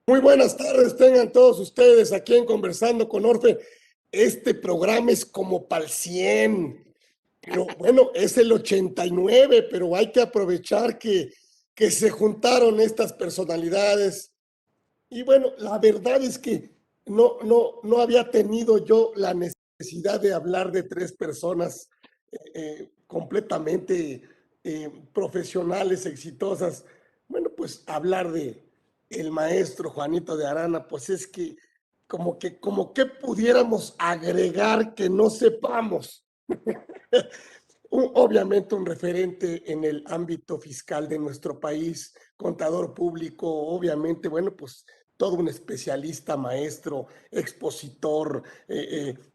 Muy buenas tardes, tengan todos ustedes aquí en Conversando con Orfe. Este programa es como para el 100, pero bueno, es el 89, pero hay que aprovechar que se juntaron estas personalidades. Y bueno, la verdad es que no había tenido yo la necesidad de hablar de tres personas completamente profesionales, exitosas. Bueno, pues hablar de el maestro Juanito de Arana, pues es que como que pudiéramos agregar que no sepamos. Obviamente un referente en el ámbito fiscal de nuestro país, contador público, obviamente, bueno, pues todo un especialista, maestro, expositor,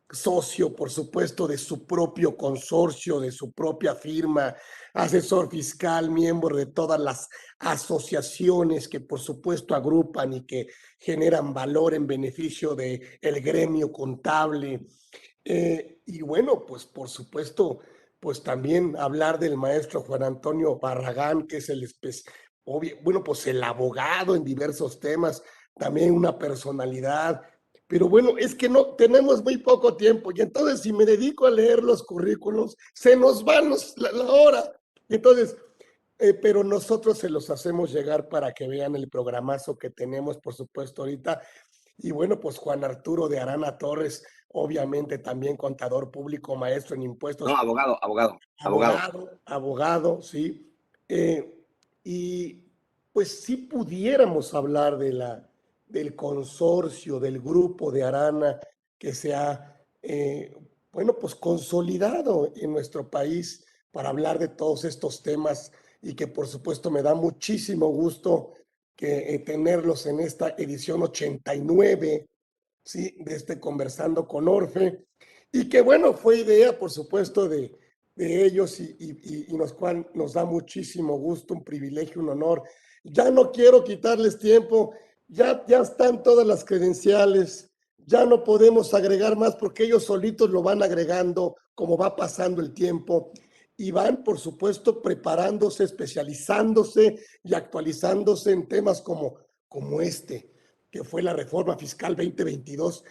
socio, por supuesto, de su propio consorcio, de su propia firma, asesor fiscal, miembro de todas las asociaciones que por supuesto agrupan y que generan valor en beneficio del gremio contable. Y bueno, pues por supuesto, pues también hablar del maestro Juan Antonio Barragán, que es bueno, pues el abogado en diversos temas, también una personalidad. Pero bueno, es que no tenemos muy poco tiempo y entonces si me dedico a leer los currículos, se nos van la hora. Entonces, pero nosotros se los hacemos llegar para que vean el programazo que tenemos, por supuesto, ahorita. Y bueno, pues Juan Arturo de Arana Torres, obviamente también contador público, maestro en No, impuestos, abogado, abogado, abogado. abogado, sí. Eh, y pues si pudiéramos hablar del consorcio, del grupo de Arana que se ha, bueno, pues consolidado en nuestro país para hablar de todos estos temas y que por supuesto me da muchísimo gusto que tenerlos en esta edición 89, ¿sí? De este Conversando con Orfe, y que bueno, fue idea, por supuesto, de ellos y nos da muchísimo gusto, un privilegio, un honor. Ya no quiero quitarles tiempo, ya están todas las credenciales, ya no podemos agregar más porque ellos solitos lo van agregando como va pasando el tiempo y van, por supuesto, preparándose, especializándose y actualizándose en temas como este, que fue la reforma fiscal 2022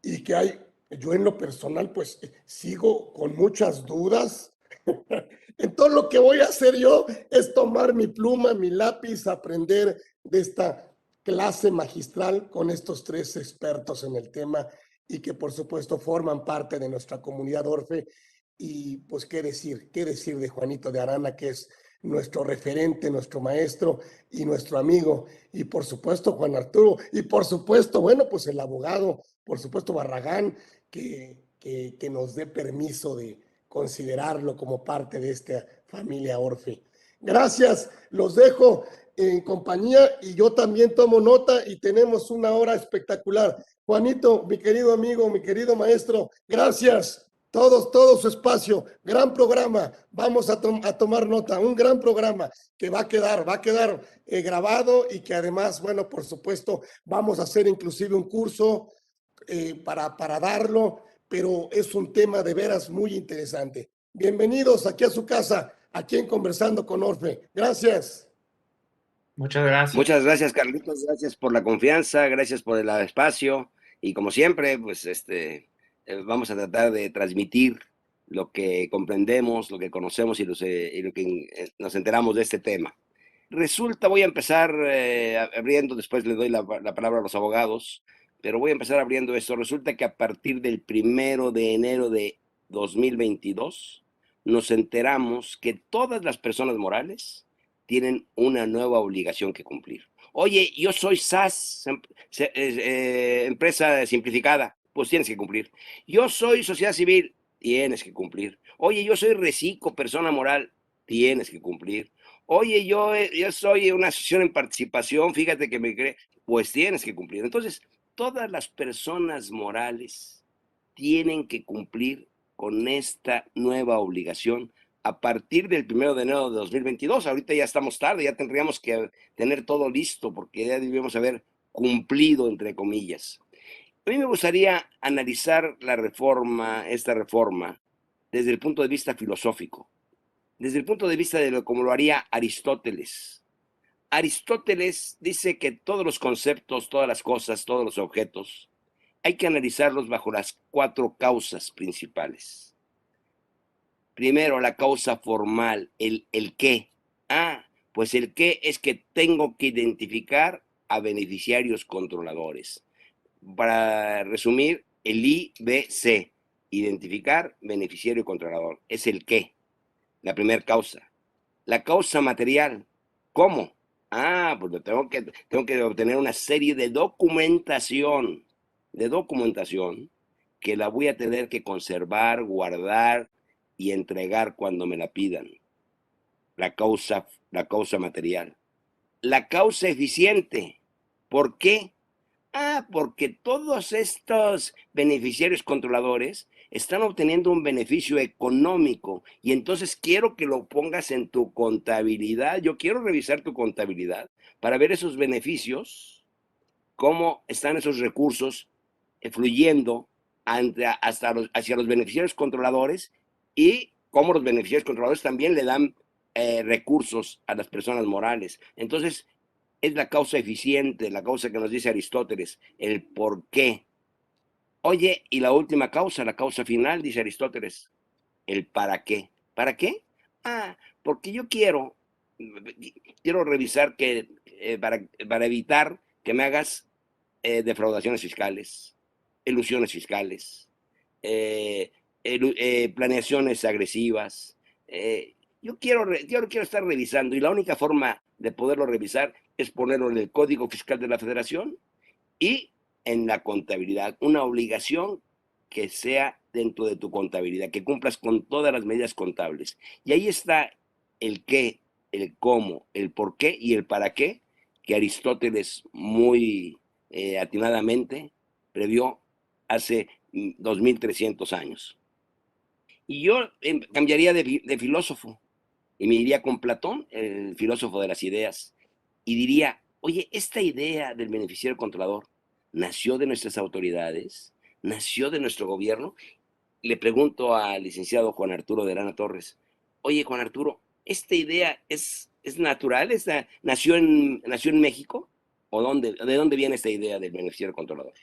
y que hay, yo en lo personal, pues sigo con muchas dudas. Entonces lo que voy a hacer yo es tomar mi pluma, mi lápiz, aprender de esta clase magistral con estos tres expertos en el tema y que por supuesto forman parte de nuestra comunidad Orfe. Y pues qué decir de Juanito de Arana, que es nuestro referente, nuestro maestro y nuestro amigo. Y por supuesto Juan Arturo, y por supuesto, bueno, pues el abogado, por supuesto Barragán, que nos dé permiso de considerarlo como parte de esta familia Orfe. Gracias, los dejo en compañía y yo también tomo nota y tenemos una hora espectacular. Juanito, mi querido amigo, mi querido maestro, gracias. Todo su espacio, gran programa, vamos a tomar nota, un gran programa que va a quedar grabado y que además, bueno, por supuesto, vamos a hacer inclusive un curso para darlo, pero es un tema de veras muy interesante. Bienvenidos aquí a su casa, aquí en Conversando con Orfe. Gracias. Muchas gracias. Muchas gracias, Carlitos. Gracias por la confianza, gracias por el espacio. Y como siempre, pues vamos a tratar de transmitir lo que comprendemos, lo que conocemos y lo que nos enteramos de este tema. Resulta, voy a empezar abriendo, después le doy la palabra a los abogados, pero voy a empezar abriendo esto. Resulta que a partir del 1 de enero de 2022 nos enteramos que todas las personas morales tienen una nueva obligación que cumplir. Oye, yo soy SAS, empresa simplificada, pues tienes que cumplir. Yo soy sociedad civil, tienes que cumplir. Oye, yo soy Recico, persona moral, tienes que cumplir. Oye, yo soy una asociación en participación, fíjate que me cree, pues tienes que cumplir. Entonces, todas las personas morales tienen que cumplir con esta nueva obligación a partir del 1 de enero de 2022. Ahorita ya estamos tarde, ya tendríamos que tener todo listo porque ya debíamos haber cumplido, entre comillas. A mí me gustaría analizar esta reforma, desde el punto de vista filosófico, desde el punto de vista de como lo haría Aristóteles. Aristóteles dice que todos los conceptos, todas las cosas, todos los objetos, hay que analizarlos bajo las 4 causas principales. Primero, la causa formal, el qué. Pues el qué es que tengo que identificar a beneficiarios controladores. Para resumir, el IBC, identificar beneficiario controlador, es el qué, la primera causa. La causa material, ¿cómo? Pues tengo que obtener una serie de documentación que la voy a tener que conservar, guardar y entregar cuando me la pidan. La causa material. La causa eficiente. ¿Por qué? Porque todos estos beneficiarios controladores están obteniendo un beneficio económico y entonces quiero que lo pongas en tu contabilidad. Yo quiero revisar tu contabilidad para ver esos beneficios, cómo están esos recursos fluyendo hacia los beneficiarios controladores y cómo los beneficiarios controladores también le dan recursos a las personas morales. Entonces, es la causa eficiente, la causa que nos dice Aristóteles, el por qué. Oye, y la última causa, la causa final, dice Aristóteles, el para qué. ¿Para qué? Porque yo quiero revisar que para evitar que me hagas defraudaciones fiscales, ilusiones fiscales, planeaciones agresivas. Yo quiero estar revisando y la única forma de poderlo revisar es ponerlo en el Código Fiscal de la Federación y en la contabilidad, una obligación que sea dentro de tu contabilidad, que cumplas con todas las medidas contables. Y ahí está el qué, el cómo, el por qué y el para qué, que Aristóteles muy atinadamente previó hace 2300 años. Y yo cambiaría de filósofo y me iría con Platón, el filósofo de las ideas, y diría, oye, esta idea del beneficiario controlador nació de nuestras autoridades, nació de nuestro gobierno. Le pregunto al licenciado Juan Arturo de Arana Torres, oye, Juan Arturo, ¿esta idea es natural? ¿Nació en México? ¿O de dónde viene esta idea del beneficiario controlador?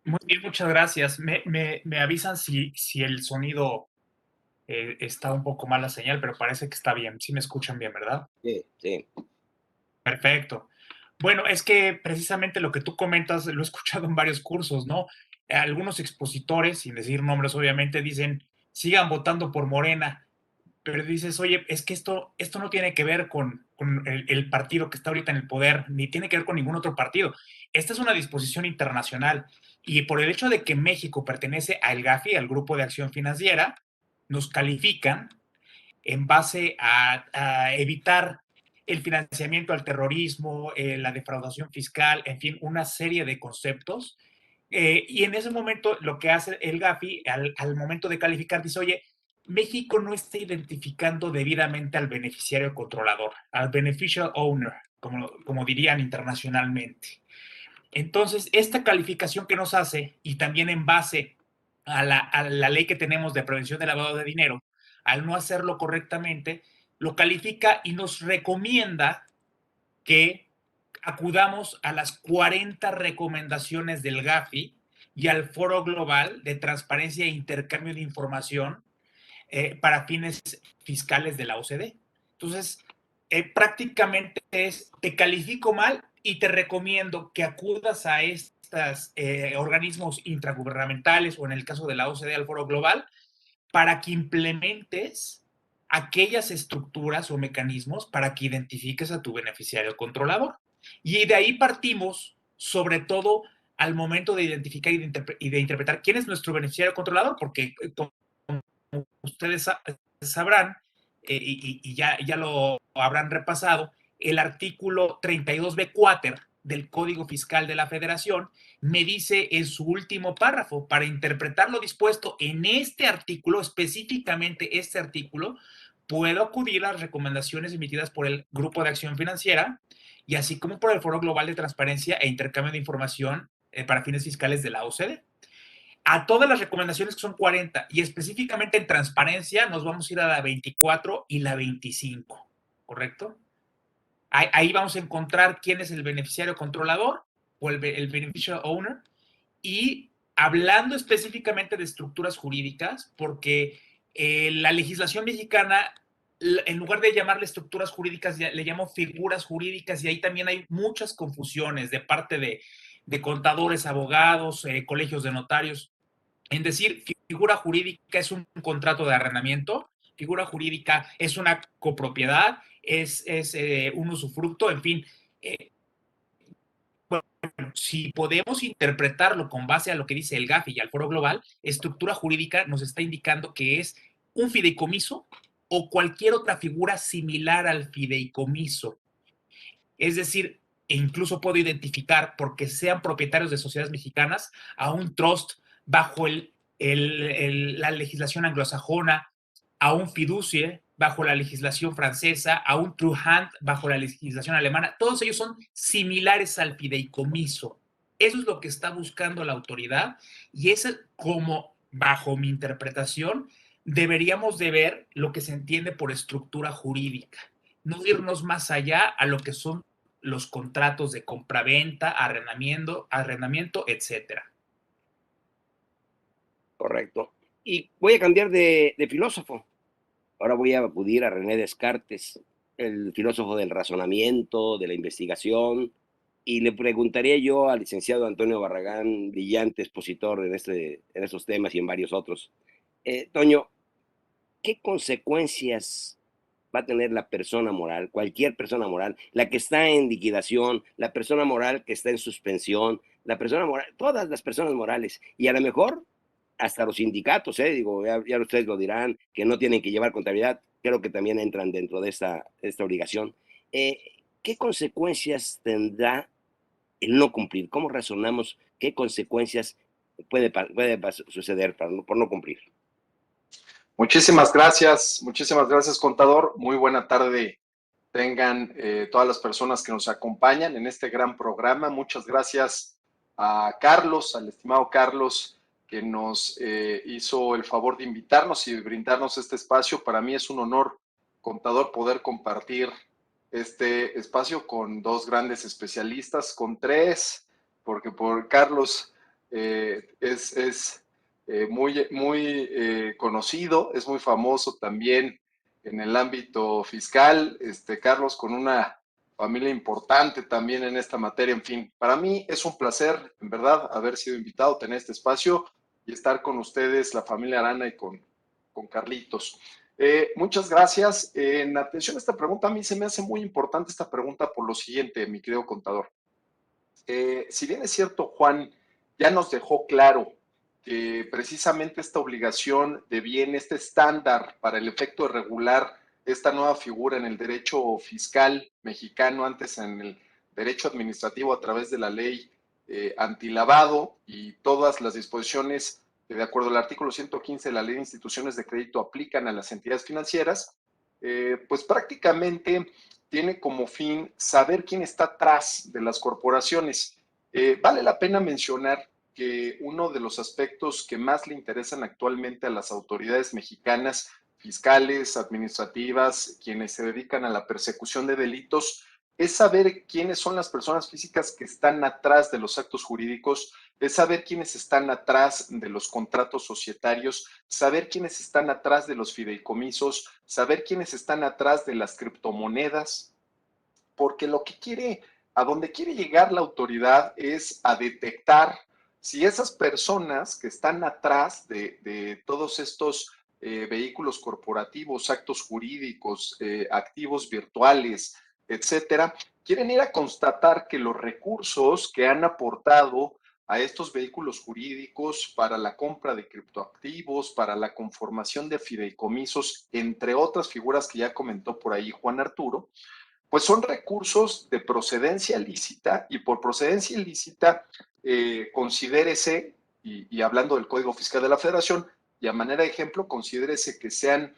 Muy bien, muchas gracias. Me avisan si el sonido está un poco mal la señal, pero parece que está bien. Sí me escuchan bien, ¿verdad? Sí, sí. Perfecto. Bueno, es que precisamente lo que tú comentas lo he escuchado en varios cursos, ¿no? Algunos expositores, sin decir nombres obviamente, dicen, sigan votando por Morena, pero dices, oye, es que esto no tiene que ver con el partido que está ahorita en el poder, ni tiene que ver con ningún otro partido. Esta es una disposición internacional y por el hecho de que México pertenece al GAFI, al Grupo de Acción Financiera, nos califican en base a evitar el financiamiento al terrorismo, la defraudación fiscal, en fin, una serie de conceptos. Y en ese momento lo que hace el GAFI al momento de calificar dice, oye, México no está identificando debidamente al beneficiario controlador, al beneficial owner, como dirían internacionalmente. Entonces, esta calificación que nos hace, y también en base a la ley que tenemos de prevención del lavado de dinero, al no hacerlo correctamente, lo califica y nos recomienda que acudamos a las 40 recomendaciones del GAFI y al Foro Global de Transparencia e Intercambio de Información para fines fiscales de la OCDE. Entonces, prácticamente te califico mal y te recomiendo que acudas a estos organismos intragubernamentales o en el caso de la OCDE al Foro Global para que implementes aquellas estructuras o mecanismos para que identifiques a tu beneficiario controlador. Y de ahí partimos, sobre todo al momento de identificar y de interpretar quién es nuestro beneficiario controlador, porque como ustedes sabrán, y ya lo habrán repasado, el artículo 32B Quater del Código Fiscal de la Federación me dice en su último párrafo, para interpretar lo dispuesto en este artículo, específicamente este artículo, puedo acudir a las recomendaciones emitidas por el Grupo de Acción Financiera y así como por el Foro Global de Transparencia e Intercambio de Información para fines fiscales de la OCDE. a todas las recomendaciones que son 40 y específicamente en transparencia nos vamos a ir a la 24 y la 25, ¿correcto? Ahí vamos a encontrar quién es el beneficiario controlador o el beneficial owner, y hablando específicamente de estructuras jurídicas, porque la legislación mexicana, en lugar de llamarle estructuras jurídicas, le llamo figuras jurídicas, y ahí también hay muchas confusiones de parte de contadores, abogados, colegios de notarios. En decir, figura jurídica es un contrato de arrendamiento, figura jurídica es una copropiedad, es un usufructo, en fin. Bueno, si podemos interpretarlo con base a lo que dice el GAFI y al Foro Global, estructura jurídica nos está indicando que es un fideicomiso o cualquier otra figura similar al fideicomiso. Es decir, incluso puedo identificar, porque sean propietarios de sociedades mexicanas, a un trust bajo la legislación anglosajona, a un fiducie bajo la legislación francesa, a un true hand bajo la legislación alemana. Todos ellos son similares al fideicomiso. Eso es lo que está buscando la autoridad, y es como, bajo mi interpretación, deberíamos de ver lo que se entiende por estructura jurídica, no irnos más allá a lo que son los contratos de compraventa, arrendamiento, etcétera. Correcto. Y voy a cambiar de filósofo. Ahora voy a acudir a René Descartes, el filósofo del razonamiento, de la investigación, y le preguntaría yo al licenciado Antonio Barragán, brillante expositor en estos temas y en varios otros. Toño, ¿qué consecuencias va a tener la persona moral, cualquier persona moral, la que está en liquidación, la persona moral que está en suspensión, la persona moral, todas las personas morales, y a lo mejor hasta los sindicatos, digo, ya ustedes lo dirán, que no tienen que llevar contabilidad, creo que también entran dentro de esta obligación. ¿Qué consecuencias tendrá el no cumplir? ¿Cómo razonamos qué consecuencias puede suceder por no cumplir? Muchísimas gracias, contador. Muy buena tarde tengan todas las personas que nos acompañan en este gran programa. Muchas gracias a Carlos, al estimado Carlos, que nos hizo el favor de invitarnos y brindarnos este espacio. Para mí es un honor, contador, poder compartir este espacio con dos grandes especialistas, con tres, porque por Carlos es muy conocido, es muy famoso también en el ámbito fiscal, Carlos, con una familia importante también en esta materia. En fin, para mí es un placer, en verdad, haber sido invitado, tener este espacio y estar con ustedes, la familia Arana, y con Carlitos. Muchas gracias. En atención a esta pregunta, a mí se me hace muy importante esta pregunta por lo siguiente, mi querido contador. Si bien es cierto, Juan ya nos dejó claro que precisamente esta obligación de bien, este estándar para el efecto de regular esta nueva figura en el derecho fiscal mexicano, antes en el derecho administrativo a través de la ley antilavado y todas las disposiciones que de acuerdo al artículo 115 de la ley de instituciones de crédito aplican a las entidades financieras, pues prácticamente tiene como fin saber quién está atrás de las corporaciones. Vale la pena mencionar que uno de los aspectos que más le interesan actualmente a las autoridades mexicanas, fiscales, administrativas, quienes se dedican a la persecución de delitos, es saber quiénes son las personas físicas que están atrás de los actos jurídicos, es saber quiénes están atrás de los contratos societarios, saber quiénes están atrás de los fideicomisos, saber quiénes están atrás de las criptomonedas, porque a donde quiere llegar la autoridad es a detectar si esas personas que están atrás de todos estos vehículos corporativos, actos jurídicos, activos virtuales, etcétera, quieren ir a constatar que los recursos que han aportado a estos vehículos jurídicos para la compra de criptoactivos, para la conformación de fideicomisos, entre otras figuras que ya comentó por ahí Juan Arturo, pues son recursos de procedencia lícita, y por procedencia ilícita considérese, y hablando del Código Fiscal de la Federación, y a manera de ejemplo, considérese que sean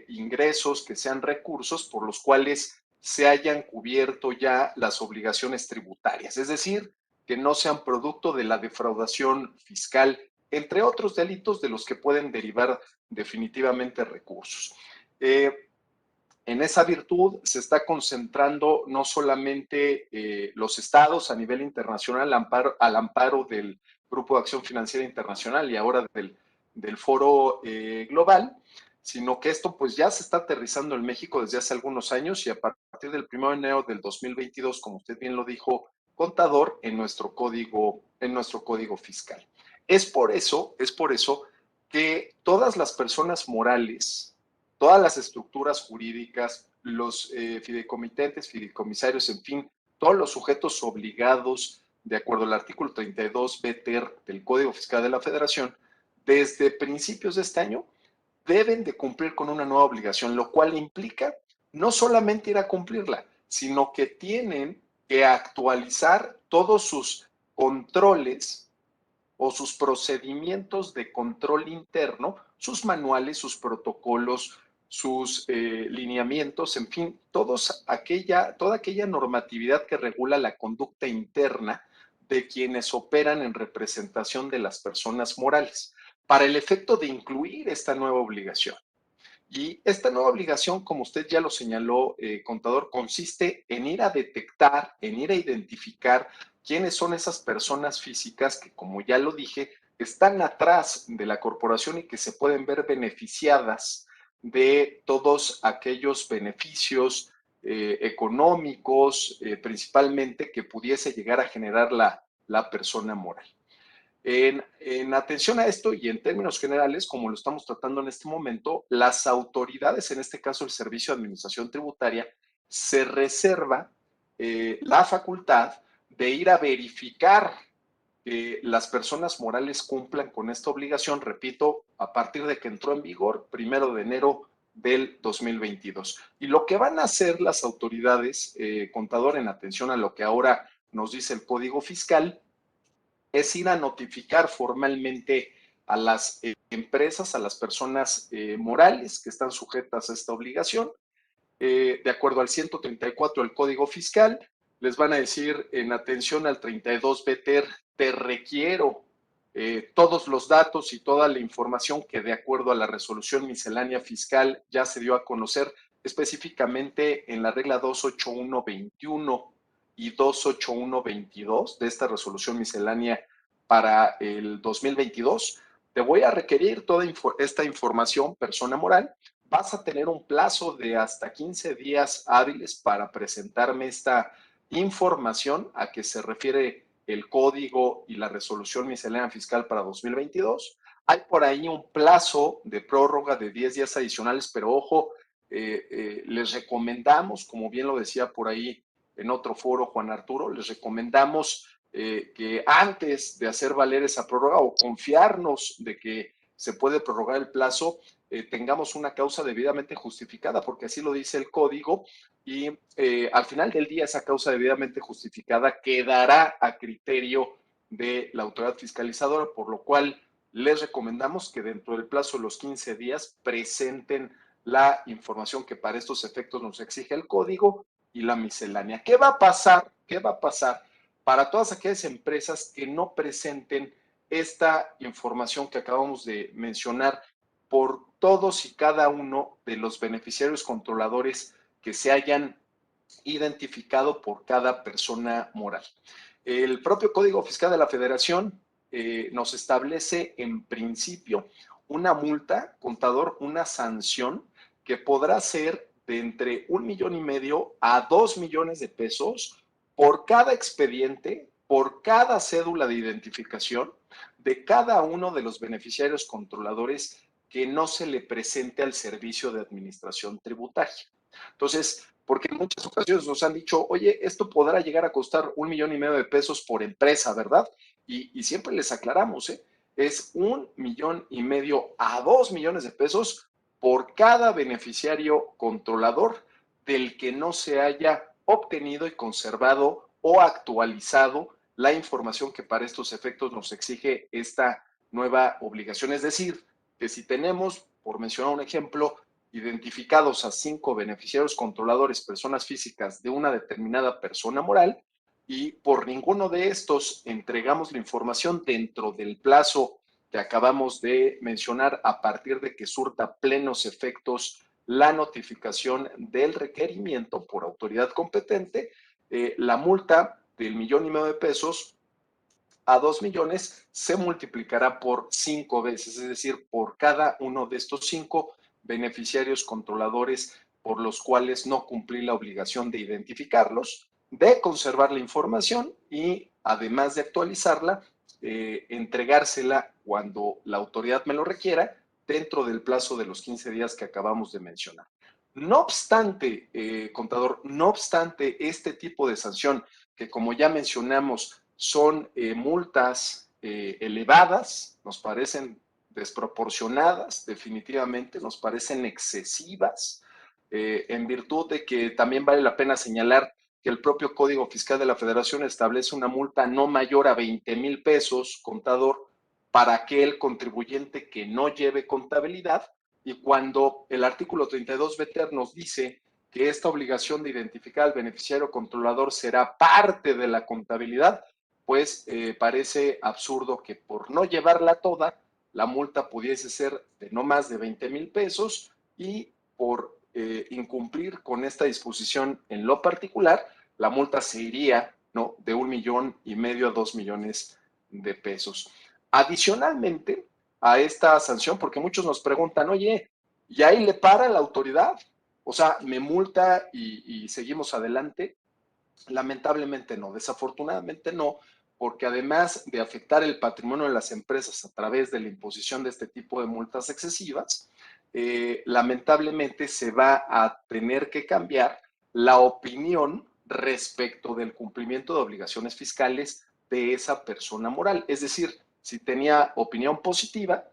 ingresos, que sean recursos por los cuales se hayan cubierto ya las obligaciones tributarias, es decir, que no sean producto de la defraudación fiscal entre otros delitos de los que pueden derivar definitivamente recursos. En esa virtud se está concentrando no solamente los estados a nivel internacional al amparo del Grupo de Acción Financiera Internacional y ahora del Foro Global, sino que esto pues ya se está aterrizando en México desde hace algunos años y a partir del 1 de enero del 2022, como usted bien lo dijo, contador, en nuestro código fiscal. Es por eso que todas las personas morales, todas las estructuras jurídicas, los fideicomitentes, fideicomisarios, en fin, todos los sujetos obligados, de acuerdo al artículo 32 BTER del Código Fiscal de la Federación, desde principios de este año, deben de cumplir con una nueva obligación, lo cual implica no solamente ir a cumplirla, sino que tienen que actualizar todos sus controles o sus procedimientos de control interno, sus manuales, sus protocolos, sus lineamientos, en fin, toda aquella normatividad que regula la conducta interna de quienes operan en representación de las personas morales, para el efecto de incluir esta nueva obligación. Y esta nueva obligación, como usted ya lo señaló, contador, consiste en ir a detectar, en ir a identificar quiénes son esas personas físicas que, como ya lo dije, están atrás de la corporación y que se pueden ver beneficiadas de todos aquellos beneficios económicos, principalmente, que pudiese llegar a generar la persona moral. En atención a esto y en términos generales, como lo estamos tratando en este momento, las autoridades, en este caso el Servicio de Administración Tributaria, se reserva la facultad de ir a verificar que las personas morales cumplan con esta obligación, repito, a partir de que entró en vigor 1 de enero del 2022. Y lo que van a hacer las autoridades, contador, en atención a lo que ahora nos dice el Código Fiscal, es ir a notificar formalmente a las empresas, a las personas morales que están sujetas a esta obligación. De acuerdo al 134 del Código Fiscal, les van a decir en atención al 32 BTER, te requiero todos los datos y toda la información que de acuerdo a la resolución miscelánea fiscal ya se dio a conocer específicamente en la regla 28121 y 28122 de esta resolución miscelánea para el 2022. Te voy a requerir toda esta información, persona moral. Vas a tener un plazo de hasta 15 días hábiles para presentarme esta información a que se refiere el código y la resolución miscelánea fiscal para 2022. Hay por ahí un plazo de prórroga de 10 días adicionales, pero ojo, les recomendamos, como bien lo decía por ahí en otro foro Juan Arturo, les recomendamos que antes de hacer valer esa prórroga o confiarnos de que se puede prorrogar el plazo, tengamos una causa debidamente justificada, porque así lo dice el código, y al final del día esa causa debidamente justificada quedará a criterio de la autoridad fiscalizadora, por lo cual les recomendamos que dentro del plazo de los 15 días presenten la información que para estos efectos nos exige el código y la miscelánea. ¿Qué va a pasar? ¿Qué va a pasar para todas aquellas empresas que no presenten esta información que acabamos de mencionar por todos y cada uno de los beneficiarios controladores que se hayan identificado por cada persona moral? El propio Código Fiscal de la Federación nos establece en principio una multa, contador, una sanción que podrá ser de entre 1,5 millones a 2 millones de pesos por cada expediente, por cada cédula de identificación de cada uno de los beneficiarios controladores que no se le presente al Servicio de Administración Tributaria. Entonces, porque en muchas ocasiones nos han dicho, oye, esto podrá llegar a costar 1,5 millones de pesos por empresa, ¿verdad? Y siempre les aclaramos, es 1,5 millones a 2 millones de pesos por cada beneficiario controlador del que no se haya obtenido y conservado o actualizado la información que para estos efectos nos exige esta nueva obligación. Es decir, que si tenemos, por mencionar un ejemplo, identificados a 5 beneficiarios controladores, personas físicas de una determinada persona moral, y por ninguno de estos entregamos la información dentro del plazo que acabamos de mencionar a partir de que surta plenos efectos la notificación del requerimiento por autoridad competente, la multa del 1.500.000 de pesos a 2 millones se multiplicará por 5 veces, es decir, por cada uno de estos 5 beneficiarios controladores por los cuales no cumplí la obligación de identificarlos, de conservar la información y, además de actualizarla, entregársela cuando la autoridad me lo requiera dentro del plazo de los 15 días que acabamos de mencionar. No obstante, contador, no obstante este tipo de sanción, que como ya mencionamos, son multas elevadas, nos parecen desproporcionadas, definitivamente, nos parecen excesivas, en virtud de que también vale la pena señalar que el propio Código Fiscal de la Federación establece una multa no mayor a 20,000 pesos, contador, para aquel contribuyente que no lleve contabilidad, y cuando el artículo 32 BTR nos dice que esta obligación de identificar al beneficiario controlador será parte de la contabilidad, pues parece absurdo que por no llevarla toda, la multa pudiese ser de no más de 20,000 pesos y por incumplir con esta disposición en lo particular, la multa se iría, ¿no?, de 1,500,000 a 2 millones de pesos. Adicionalmente a esta sanción, porque muchos nos preguntan, oye, ¿y ahí le para la autoridad? O sea, ¿me multa y seguimos adelante? Lamentablemente no, desafortunadamente no, porque además de afectar el patrimonio de las empresas a través de la imposición de este tipo de multas excesivas, lamentablemente se va a tener que cambiar la opinión respecto del cumplimiento de obligaciones fiscales de esa persona moral. Es decir, si tenía opinión positiva,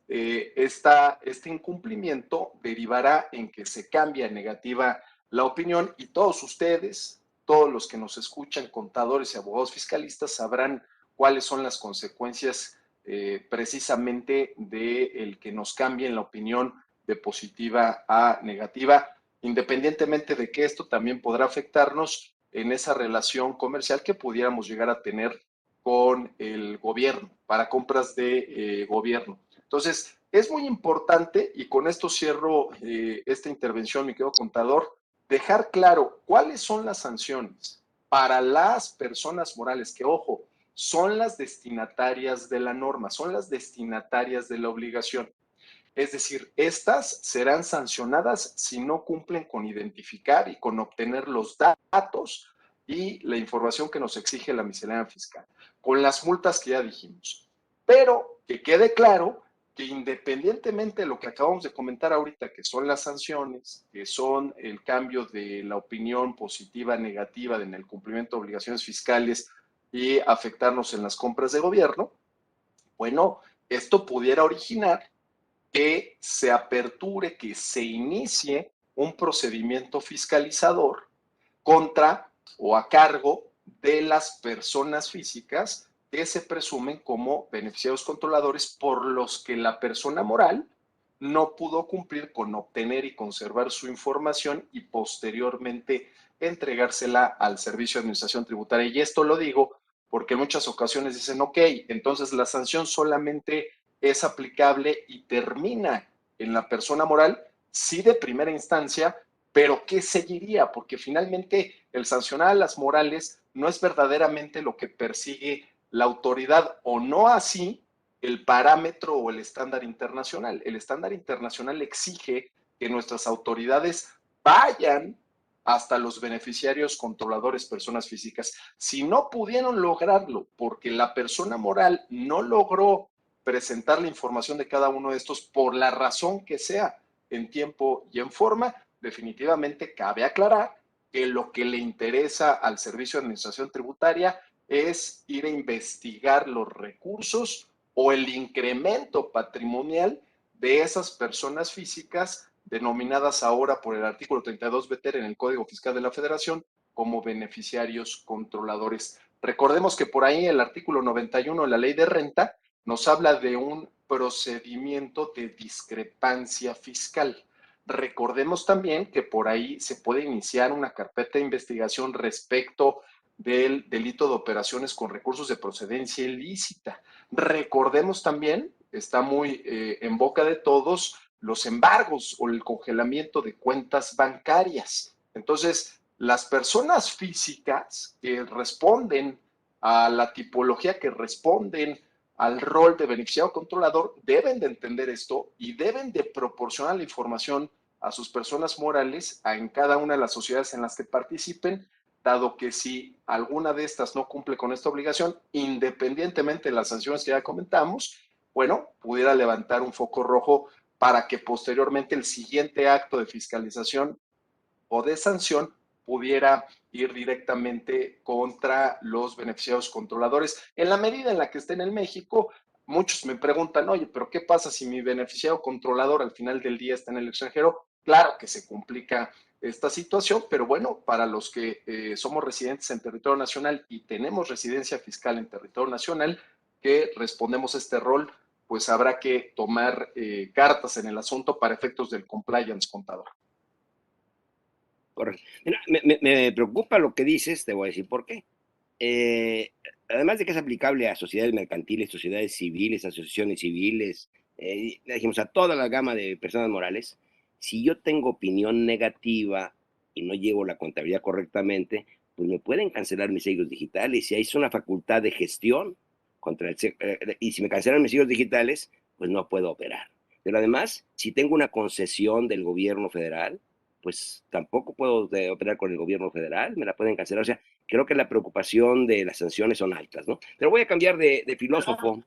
este incumplimiento derivará en que se cambie a negativa la opinión y todos ustedes, todos los que nos escuchan, contadores y abogados fiscalistas, sabrán cuáles son las consecuencias precisamente de el que nos cambien la opinión de positiva a negativa, independientemente de que esto también podrá afectarnos en esa relación comercial que pudiéramos llegar a tener con el gobierno, para compras de gobierno. Entonces, es muy importante, y con esto cierro esta intervención, mi querido contador, dejar claro cuáles son las sanciones para las personas morales, que ojo, son las destinatarias de la norma, son las destinatarias de la obligación. Es decir, estas serán sancionadas si no cumplen con identificar y con obtener los datos y la información que nos exige la miscelánea fiscal, con las multas que ya dijimos. Pero que quede claro que independientemente de lo que acabamos de comentar ahorita, que son las sanciones, que son el cambio de la opinión positiva, negativa en el cumplimiento de obligaciones fiscales y afectarnos en las compras de gobierno, bueno, esto pudiera originar que se aperture, que se inicie un procedimiento fiscalizador contra o a cargo de las personas físicas que se presumen como beneficiarios controladores por los que la persona moral no pudo cumplir con obtener y conservar su información y posteriormente entregársela al Servicio de Administración Tributaria. Y esto lo digo porque en muchas ocasiones dicen, ok, entonces la sanción solamente es aplicable y termina en la persona moral, sí de primera instancia, pero ¿qué seguiría? Porque finalmente el sancionar a las morales no es verdaderamente lo que persigue la autoridad, o no así el parámetro o el estándar internacional. El estándar internacional exige que nuestras autoridades vayan hasta los beneficiarios controladores, personas físicas. Si no pudieron lograrlo porque la persona moral no logró presentar la información de cada uno de estos por la razón que sea, en tiempo y en forma, definitivamente cabe aclarar que lo que le interesa al Servicio de Administración Tributaria es ir a investigar los recursos o el incremento patrimonial de esas personas físicas denominadas ahora por el artículo 32 BTR en el Código Fiscal de la Federación como beneficiarios controladores. Recordemos que por ahí el artículo 91 de la Ley de Renta nos habla de un procedimiento de discrepancia fiscal. Recordemos también que por ahí se puede iniciar una carpeta de investigación respecto del delito de operaciones con recursos de procedencia ilícita. Recordemos también está muy en boca de todos los embargos o el congelamiento de cuentas bancarias. Entonces, las personas físicas que responden a la tipología, que responden al rol de beneficiario controlador, deben de entender esto y deben de proporcionar la información a sus personas morales en cada una de las sociedades en las que participen, dado que si alguna de estas no cumple con esta obligación, independientemente de las sanciones que ya comentamos, bueno, pudiera levantar un foco rojo para que posteriormente el siguiente acto de fiscalización o de sanción pudiera ir directamente contra los beneficiarios controladores. En la medida en la que estén en México, muchos me preguntan, oye, pero ¿qué pasa si mi beneficiario controlador al final del día está en el extranjero? Claro que se complica esta situación, pero bueno, para los que somos residentes en territorio nacional y tenemos residencia fiscal en territorio nacional, que respondemos a este rol, pues habrá que tomar cartas en el asunto para efectos del compliance, contador. Correcto. Mira, me preocupa lo que dices, te voy a decir por qué. Además de que es aplicable a sociedades mercantiles, sociedades civiles, asociaciones civiles, dijimos a toda la gama de personas morales, si yo tengo opinión negativa y no llevo la contabilidad correctamente, pues me pueden cancelar mis sellos digitales. Y ahí es una facultad de gestión contra y si me cancelan mis sellos digitales, pues no puedo operar. Pero además, si tengo una concesión del gobierno federal, pues tampoco puedo operar con el gobierno federal, me la pueden cancelar. O sea, creo que la preocupación de las sanciones son altas, ¿no? Pero voy a cambiar de filósofo.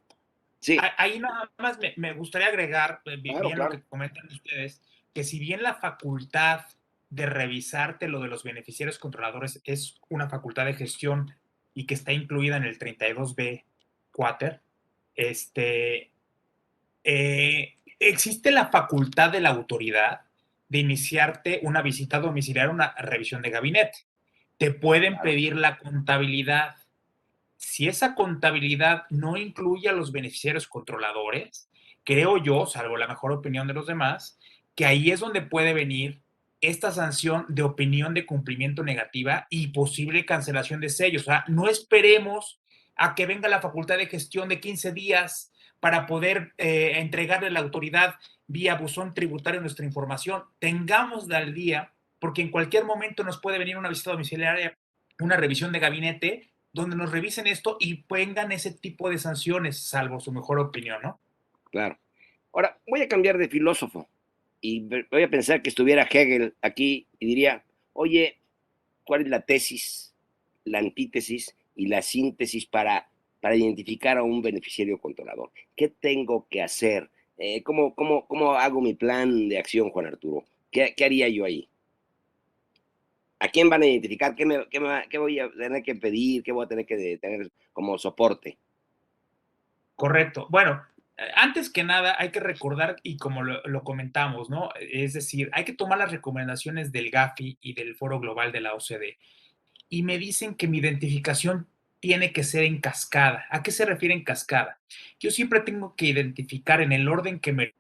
Sí. Ahí nada más me gustaría agregar, Claro, bien lo claro. que comentan ustedes, que si bien la facultad de revisarte lo de los beneficiarios controladores es una facultad de gestión y que está incluida en el 32B Quater, existe la facultad de la autoridad de iniciarte una visita domiciliaria, una revisión de gabinete. Te pueden Claro. pedir la contabilidad. Si esa contabilidad no incluye a los beneficiarios controladores, creo yo, salvo la mejor opinión de los demás, que ahí es donde puede venir esta sanción de opinión de cumplimiento negativa y posible cancelación de sellos. O sea, no esperemos a que venga la facultad de gestión de 15 días para poder entregarle a la autoridad vía buzón tributario nuestra información. Tengámosla al día, porque en cualquier momento nos puede venir una visita domiciliaria, una revisión de gabinete, donde nos revisen esto y pongan ese tipo de sanciones, salvo su mejor opinión, ¿no? Claro. Ahora, voy a cambiar de filósofo y voy a pensar que estuviera Hegel aquí y diría, oye, ¿cuál es la tesis, la antítesis y la síntesis para identificar a un beneficiario controlador? ¿Qué tengo que hacer? ¿Cómo hago mi plan de acción, Juan Arturo? ¿Qué haría yo ahí? ¿A quién van a identificar? ¿Qué voy a tener que pedir? ¿Qué voy a tener que tener como soporte? Correcto. Bueno, antes que nada hay que recordar, y como lo comentamos, ¿no? Es decir, hay que tomar las recomendaciones del GAFI y del Foro Global de la OCDE. Y me dicen que mi identificación tiene que ser en cascada. ¿A qué se refiere en cascada? Yo siempre tengo que identificar en el orden que me...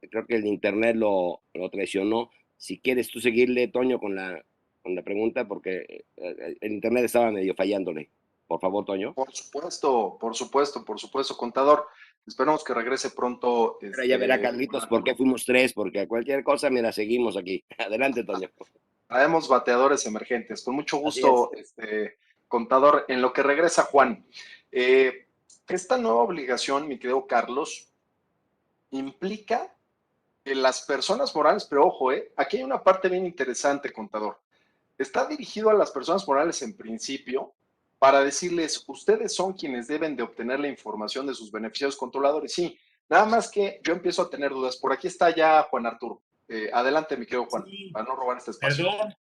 Creo que el internet lo traicionó. Si quieres tú seguirle, Toño, con la pregunta, porque el internet estaba medio fallándole. Por favor, Toño. Por supuesto, contador. Esperamos que regrese pronto. Ahora ya verá, Carlitos, por qué fuimos tres, porque a cualquier cosa, mira, seguimos aquí. Adelante, Toño. Traemos bateadores emergentes. Con mucho gusto, contador. En lo que regresa Juan, esta nueva obligación, mi querido Carlos, implica que las personas morales, pero ojo, aquí hay una parte bien interesante, contador. Está dirigido a las personas morales en principio para decirles, ustedes son quienes deben de obtener la información de sus beneficiarios controladores. Sí, nada más que yo empiezo a tener dudas. Por aquí está ya Juan Arturo. Adelante, mi querido Juan, Sí, para no robar este espacio. perdón,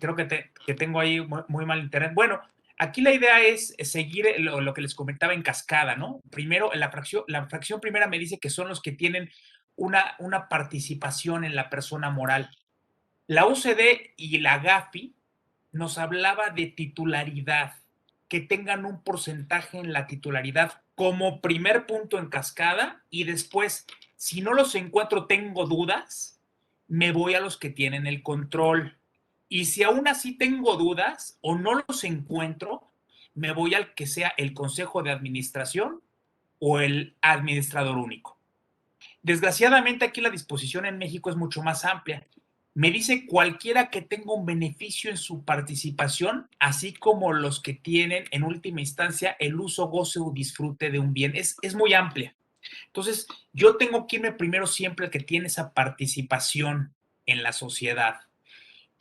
creo que tengo ahí muy mal internet. Bueno, aquí la idea es seguir lo que les comentaba en cascada, ¿no? Primero, la fracción primera me dice que son los que tienen una participación en la persona moral. La UCD y la GAFI nos hablaba de titularidad, que tengan un porcentaje en la titularidad como primer punto en cascada y después, si no los encuentro, tengo dudas, me voy a los que tienen el control. Y si aún así tengo dudas o no los encuentro, me voy al que sea el consejo de administración o el administrador único. Desgraciadamente aquí la disposición en México es mucho más amplia. Me dice cualquiera que tenga un beneficio en su participación, así como los que tienen en última instancia el uso, goce o disfrute de un bien. Es muy amplia. Entonces, yo tengo que irme primero siempre al que tiene esa participación en la sociedad.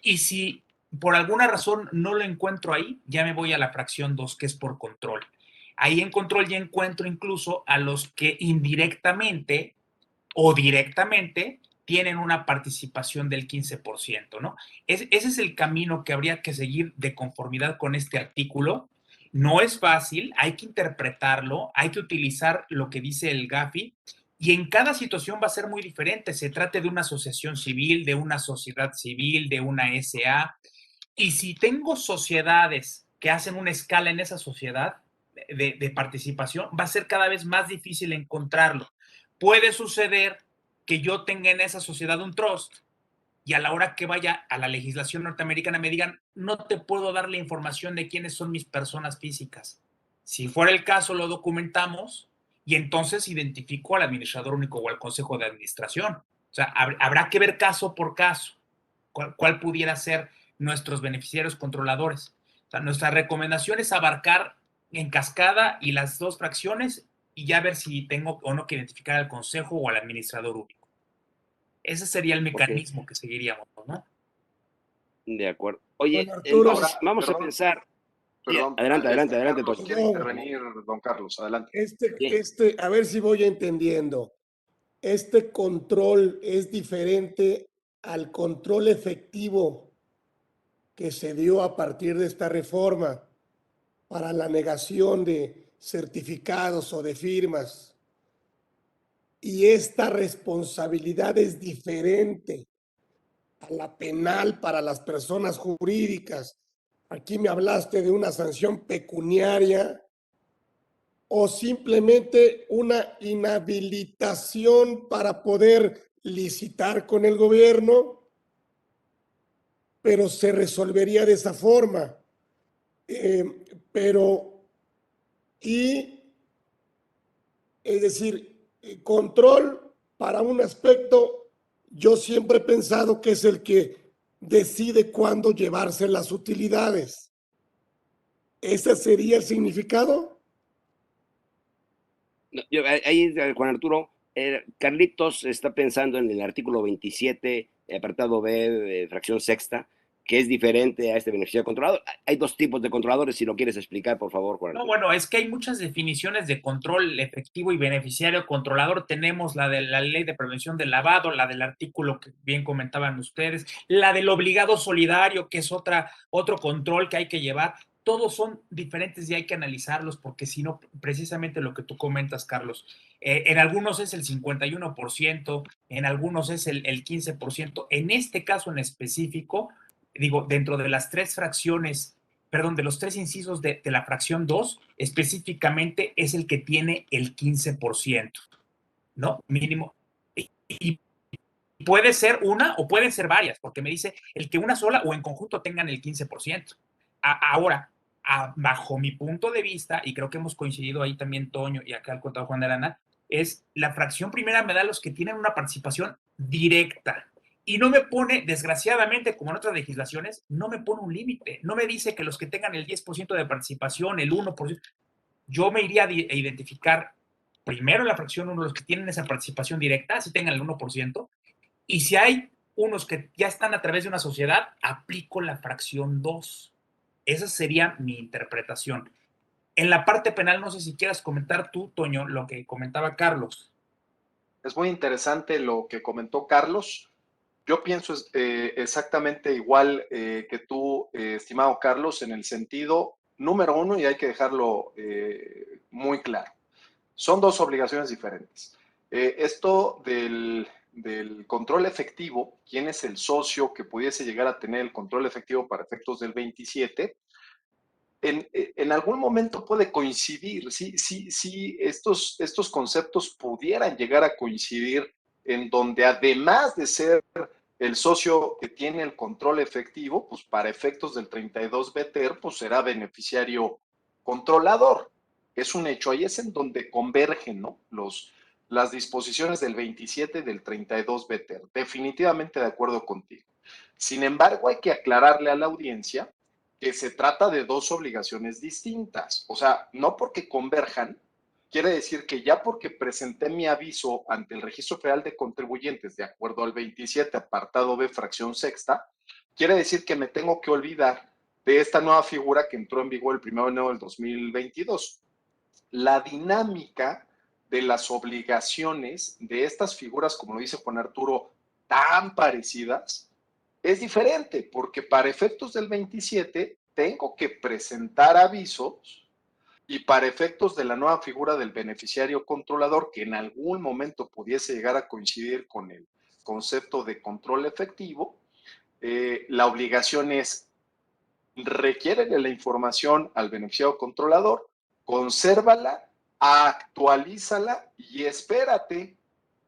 Y si por alguna razón no lo encuentro ahí, ya me voy a la fracción 2, que es por control. Ahí en control ya encuentro incluso a los que indirectamente o directamente tienen una participación del 15%, ¿no? Ese es el camino que habría que seguir de conformidad con este artículo. No es fácil, hay que interpretarlo, hay que utilizar lo que dice el GAFI y en cada situación va a ser muy diferente. Se trate de una asociación civil, de una sociedad civil, de una SA. Y si tengo sociedades que hacen una escala en esa sociedad de participación, va a ser cada vez más difícil encontrarlo. Puede suceder que yo tenga en esa sociedad un trust y a la hora que vaya a la legislación norteamericana me digan, no te puedo dar la información de quiénes son mis personas físicas. Si fuera el caso, lo documentamos y entonces identifico al administrador único o al consejo de administración. O sea, habrá que ver caso por caso cuál pudiera ser nuestros beneficiarios controladores. O sea, nuestra recomendación es abarcar en cascada y las dos fracciones y ya ver si tengo o no que identificar al consejo o al administrador único. Ese sería el mecanismo que seguiríamos, ¿no? De acuerdo. Oye, Bueno, Arturo, entonces vamos a pensar. Perdón, Adelante, Carlos, Toño. quiere intervenir don Carlos, adelante. a ver si voy entendiendo. Este control es diferente al control efectivo que se dio a partir de esta reforma para la negación de certificados o de firmas. Y esta responsabilidad es diferente a la penal para las personas jurídicas. Aquí me hablaste de una sanción pecuniaria o simplemente una inhabilitación para poder licitar con el gobierno, pero se resolvería de esa forma. Es decir, control para un aspecto, yo siempre he pensado que es el que decide cuándo llevarse las utilidades. ¿Ese sería el significado? Ahí, Juan Arturo, Carlitos está pensando en el artículo 27, apartado B, fracción sexta, que es diferente a este beneficiario controlador. Hay dos tipos de controladores, si lo quieres explicar, por favor, Juan Arturo. No, bueno, es que hay muchas definiciones de control efectivo y beneficiario controlador. Tenemos la de la ley de prevención del lavado, la del artículo que bien comentaban ustedes, la del obligado solidario, que es otro control que hay que llevar. Todos son diferentes y hay que analizarlos porque si no, precisamente lo que tú comentas, Carlos, en algunos es el 51%, en algunos es el 15%. En este caso en específico, digo, dentro de las tres fracciones, perdón, de los tres incisos de la fracción 2, específicamente es el que tiene el 15%, ¿no? Mínimo. Y puede ser una o pueden ser varias, porque me dice el que una sola o en conjunto tengan el 15%. Ahora, bajo mi punto de vista, y creo que hemos coincidido ahí también Toño y acá el contador Juan de Arana, es la fracción primera me da los que tienen una participación directa. Y no me pone, desgraciadamente, como en otras legislaciones, no me pone un límite. No me dice que los que tengan el 10% de participación, el 1%, yo me iría a identificar primero la fracción 1, los que tienen esa participación directa, si tengan el 1%, y si hay unos que ya están a través de una sociedad, aplico la fracción 2. Esa sería mi interpretación. En la parte penal, no sé si quieras comentar tú, Toño, lo que comentaba Carlos. Es muy interesante lo que comentó Carlos. Yo pienso exactamente igual que tú, estimado Carlos, en el sentido número uno, y hay que dejarlo muy claro. Son dos obligaciones diferentes. Esto del control efectivo, quién es el socio que pudiese llegar a tener el control efectivo para efectos del 27, en algún momento puede coincidir, sí, estos conceptos pudieran llegar a coincidir en donde además de ser el socio que tiene el control efectivo, pues para efectos del 32 BTR, pues será beneficiario controlador. Es un hecho, ahí es en donde convergen, ¿no? Las disposiciones del 27 y del 32 BTR. Definitivamente de acuerdo contigo. Sin embargo, hay que aclararle a la audiencia que se trata de dos obligaciones distintas. O sea, no porque converjan, quiere decir que ya porque presenté mi aviso ante el Registro Federal de Contribuyentes de acuerdo al 27, apartado B, fracción sexta, quiere decir que me tengo que olvidar de esta nueva figura que entró en vigor el 1 de enero del 2022. La dinámica de las obligaciones de estas figuras, como lo dice Juan Arturo, tan parecidas, es diferente, porque para efectos del 27 tengo que presentar avisos y para efectos de la nueva figura del beneficiario controlador, que en algún momento pudiese llegar a coincidir con el concepto de control efectivo, la obligación es requiere la información al beneficiario controlador, consérvala, actualízala y espérate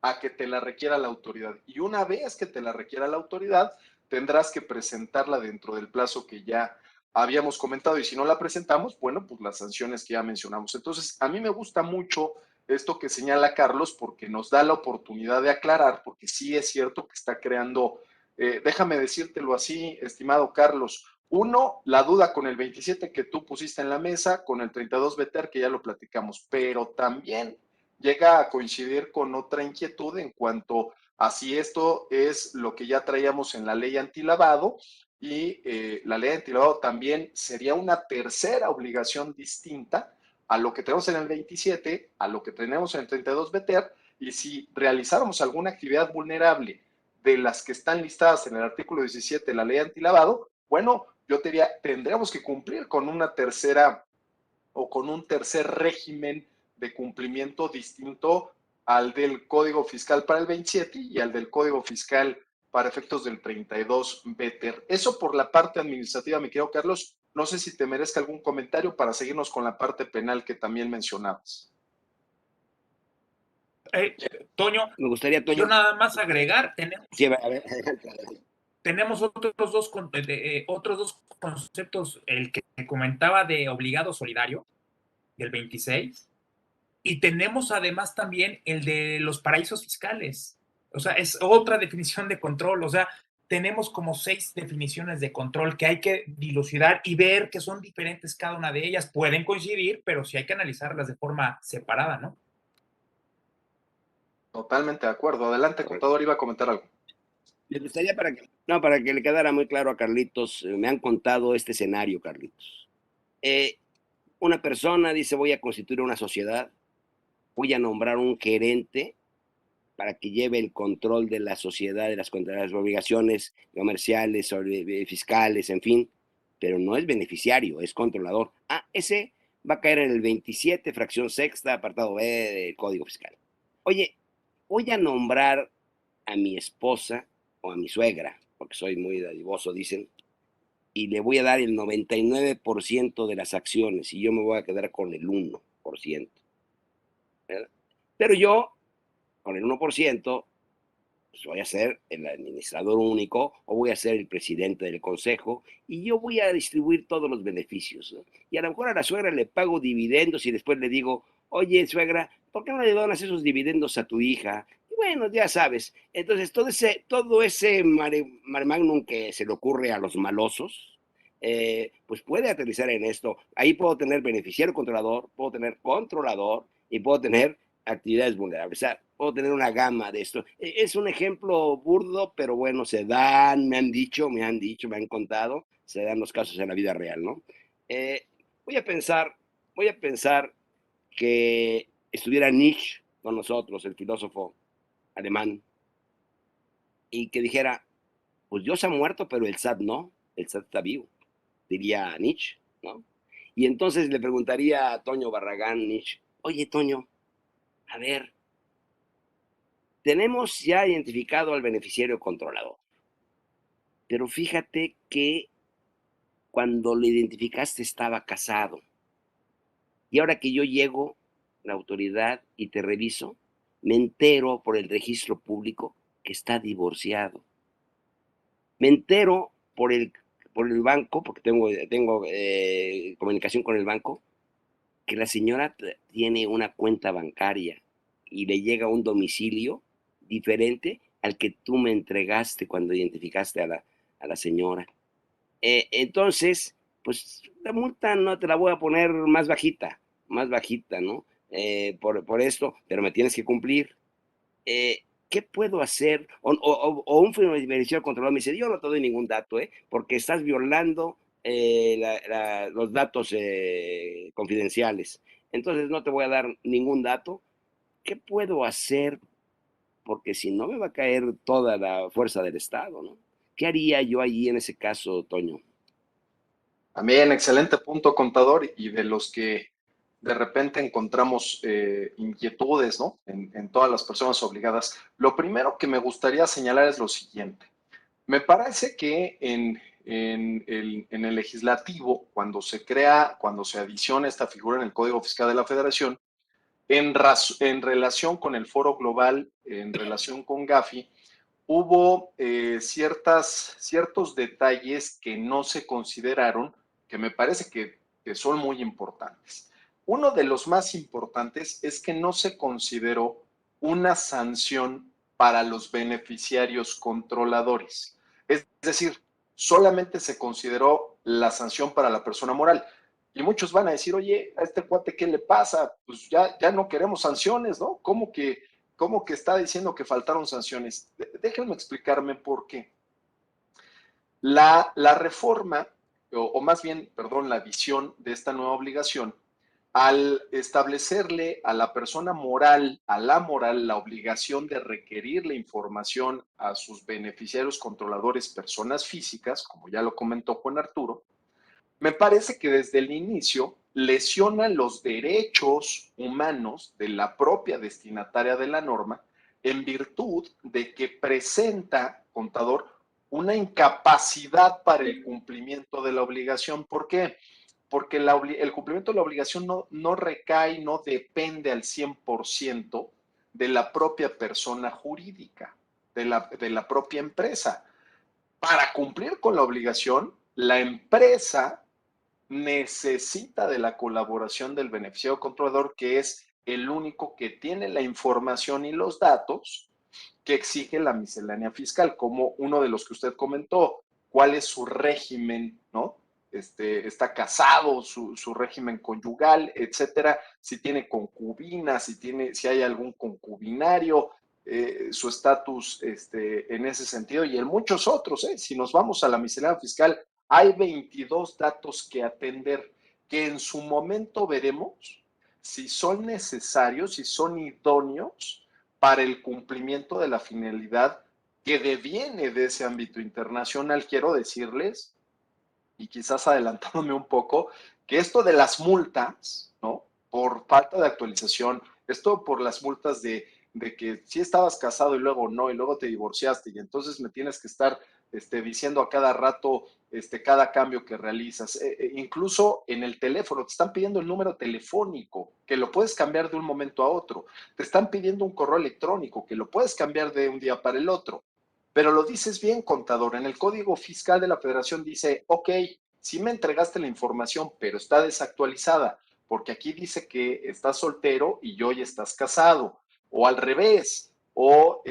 a que te la requiera la autoridad. Y una vez que te la requiera la autoridad, tendrás que presentarla dentro del plazo que ya habíamos comentado. Y si no la presentamos, bueno, pues las sanciones que ya mencionamos. Entonces, a mí me gusta mucho esto que señala Carlos porque nos da la oportunidad de aclarar, porque sí es cierto que está creando, déjame decírtelo así, estimado Carlos, uno, la duda con el 27 que tú pusiste en la mesa, con el 32 BTR que ya lo platicamos, pero también llega a coincidir con otra inquietud en cuanto a si esto es lo que ya traíamos en la ley antilavado y la ley antilavado también sería una tercera obligación distinta a lo que tenemos en el 27, a lo que tenemos en el 32 BTR, y si realizáramos alguna actividad vulnerable de las que están listadas en el artículo 17 de la ley antilavado, bueno, yo te diría, tendríamos que cumplir con una tercera o con un tercer régimen de cumplimiento distinto al del Código Fiscal para el 27 y al del Código Fiscal para efectos del 32 BTR. Eso por la parte administrativa, mi querido Carlos. No sé si te merezca algún comentario para seguirnos con la parte penal que también mencionabas. Toño, Me gustaría, yo Toño. nada más agregar, Sí, a ver, tenemos otros dos conceptos, el que comentaba de obligado solidario, del 26, y tenemos además también el de los paraísos fiscales. O sea, es otra definición de control. O sea, tenemos como 6 definiciones de control que hay que dilucidar y ver que son diferentes cada una de ellas. Pueden coincidir, pero sí hay que analizarlas de forma separada, ¿no? Totalmente de acuerdo. Adelante, correcto. contador, iba a comentar algo. Me gustaría para que le quedara muy claro a Carlitos, me han contado este escenario, Carlitos. Una persona dice, voy a constituir una sociedad, voy a nombrar un gerente para que lleve el control de la sociedad, de las obligaciones comerciales, fiscales, en fin, pero no es beneficiario, es controlador. Ah, ese va a caer en el 27, fracción sexta, apartado B del Código Fiscal. Oye, voy a nombrar a mi esposa o a mi suegra, porque soy muy dadivoso, dicen, y le voy a dar el 99% de las acciones y yo me voy a quedar con el 1%. ¿Verdad? Pero yo, con el 1%, pues voy a ser el administrador único o voy a ser el presidente del consejo y yo voy a distribuir todos los beneficios, ¿no? Y a lo mejor a la suegra le pago dividendos y después le digo, oye, suegra, ¿por qué no le donas esos dividendos a tu hija? Y bueno, ya sabes. Entonces, todo ese mare magnum que se le ocurre a los malosos, pues puede aterrizar en esto. Ahí puedo tener beneficiario controlador, puedo tener controlador y puedo tener actividades vulnerables. O sea, puedo tener una gama de esto. Es un ejemplo burdo, pero bueno, se dan, me han dicho, me han contado, se dan los casos en la vida real, ¿no? Eh, voy a pensar, voy a pensar que estuviera Nietzsche con nosotros, el filósofo alemán, y que dijera, pues Dios ha muerto, pero el SAT no, el SAT está vivo, diría Nietzsche, ¿no? Y entonces le preguntaría a Toño Barragán, Nietzsche, oye, Toño, a ver, tenemos ya identificado al beneficiario controlador, pero fíjate que cuando lo identificaste estaba casado. Y ahora que yo llego, la autoridad, y te reviso, me entero por el registro público que está divorciado. Me entero por el banco, porque tengo comunicación con el banco, que la señora tiene una cuenta bancaria y le llega un domicilio diferente al que tú me entregaste cuando identificaste a la señora. Entonces, pues la multa no te la voy a poner más bajita, ¿no? Por esto, pero me tienes que cumplir. ¿Qué puedo hacer? O un beneficiario controlador me dice, yo no te doy ningún dato, porque estás violando los datos confidenciales. Entonces no te voy a dar ningún dato. ¿Qué puedo hacer? Porque si no me va a caer toda la fuerza del Estado, ¿no? ¿Qué haría yo allí en ese caso, Toño? También excelente punto, contador, y de los que de repente encontramos inquietudes, ¿no? En todas las personas obligadas. Lo primero que me gustaría señalar es lo siguiente. Me parece que en el legislativo, cuando se adiciona esta figura en el Código Fiscal de la Federación, en relación con el Foro Global, en relación con Gafi, hubo ciertos detalles que no se consideraron, que me parece que son muy importantes. Uno de los más importantes es que no se consideró una sanción para los beneficiarios controladores. Es decir, solamente se consideró la sanción para la persona moral. Y muchos van a decir, oye, a este cuate, ¿qué le pasa? Pues ya no queremos sanciones, ¿no? ¿Cómo que está diciendo que faltaron sanciones? Déjenme explicarme por qué. La reforma, o más bien, perdón, la visión de esta nueva obligación, al establecerle a la persona moral, a la moral, la obligación de requerir la información a sus beneficiarios controladores, personas físicas, como ya lo comentó Juan Arturo, me parece que desde el inicio lesiona los derechos humanos de la propia destinataria de la norma en virtud de que presenta, contador, una incapacidad para el cumplimiento de la obligación. ¿Por qué? Porque el cumplimiento de la obligación no recae, no depende al 100% de la propia persona jurídica, de la propia empresa. Para cumplir con la obligación, la empresa necesita de la colaboración del beneficiario controlador, que es el único que tiene la información y los datos que exige la miscelánea fiscal, como uno de los que usted comentó, cuál es su régimen, ¿no? Está casado, su régimen conyugal, etcétera, si tiene concubina, si hay algún concubinario, su estatus en ese sentido y en muchos otros. Si nos vamos a la miscelánea fiscal, hay 22 datos que atender que en su momento veremos si son necesarios, si son idóneos para el cumplimiento de la finalidad que deviene de ese ámbito internacional. Quiero decirles, y quizás adelantándome un poco, que esto de las multas, ¿no? Por falta de actualización, esto por las multas de que si estabas casado y luego no, y luego te divorciaste, y entonces me tienes que estar diciendo a cada rato cada cambio que realizas. Incluso en el teléfono, te están pidiendo el número telefónico, que lo puedes cambiar de un momento a otro. Te están pidiendo un correo electrónico, que lo puedes cambiar de un día para el otro. Pero lo dices bien, contador. En el Código Fiscal de la Federación dice, ok, sí me entregaste la información, pero está desactualizada, porque aquí dice que estás soltero y hoy estás casado, o al revés, o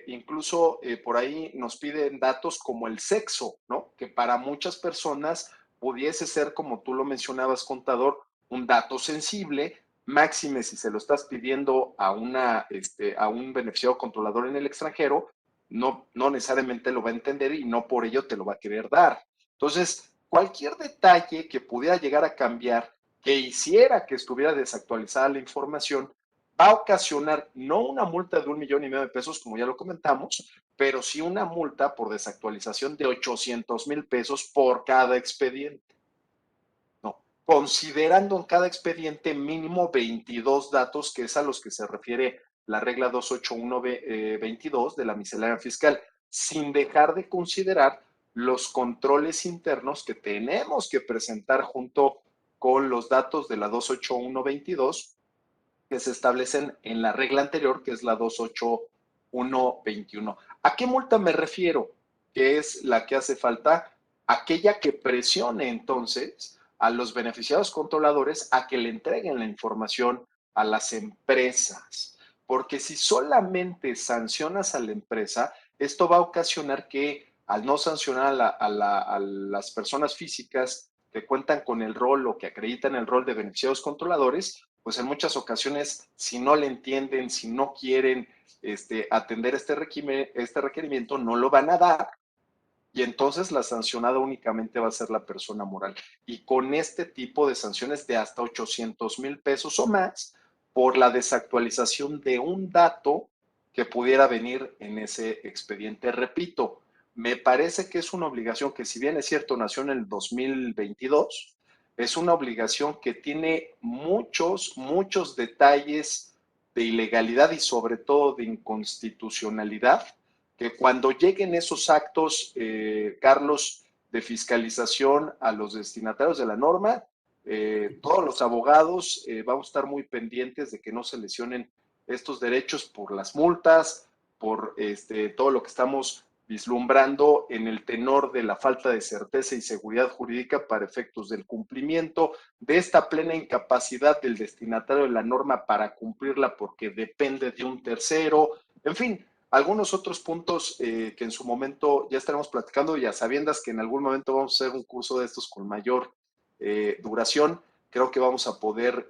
incluso por ahí nos piden datos como el sexo, ¿no? Que para muchas personas pudiese ser, como tú lo mencionabas, contador, un dato sensible, máxime si se lo estás pidiendo a un beneficiario controlador en el extranjero, no necesariamente lo va a entender y no por ello te lo va a querer dar. Entonces, cualquier detalle que pudiera llegar a cambiar, que hiciera que estuviera desactualizada la información, va a ocasionar no una multa de 1,5 millones de pesos, como ya lo comentamos, pero sí una multa por desactualización de 800,000 pesos por cada expediente. No, considerando en cada expediente mínimo 22 datos, que es a los que se refiere la regla 281-22 de la miscelánea fiscal, sin dejar de considerar los controles internos que tenemos que presentar junto con los datos de la 281-22 que se establecen en la regla anterior, que es la 281-21. ¿A qué multa me refiero? Que es la que hace falta, aquella que presione entonces a los beneficiados controladores a que le entreguen la información a las empresas. Porque si solamente sancionas a la empresa, esto va a ocasionar que al no sancionar a las personas físicas que cuentan con el rol o que acreditan el rol de beneficiados controladores, pues en muchas ocasiones, si no le entienden, si no quieren atender este requerimiento, no lo van a dar. Y entonces la sancionada únicamente va a ser la persona moral. Y con este tipo de sanciones de hasta 800,000 pesos o más por la desactualización de un dato que pudiera venir en ese expediente. Repito, me parece que es una obligación que, si bien es cierto, nació en el 2022, es una obligación que tiene muchos detalles de ilegalidad y sobre todo de inconstitucionalidad, que cuando lleguen esos actos, Carlos, de fiscalización a los destinatarios de la norma, todos los abogados vamos a estar muy pendientes de que no se lesionen estos derechos por las multas, por todo lo que estamos vislumbrando en el tenor de la falta de certeza y seguridad jurídica para efectos del cumplimiento, de esta plena incapacidad del destinatario de la norma para cumplirla porque depende de un tercero, en fin, algunos otros puntos que en su momento ya estaremos platicando y a sabiendas que en algún momento vamos a hacer un curso de estos con mayor duración, creo que vamos a poder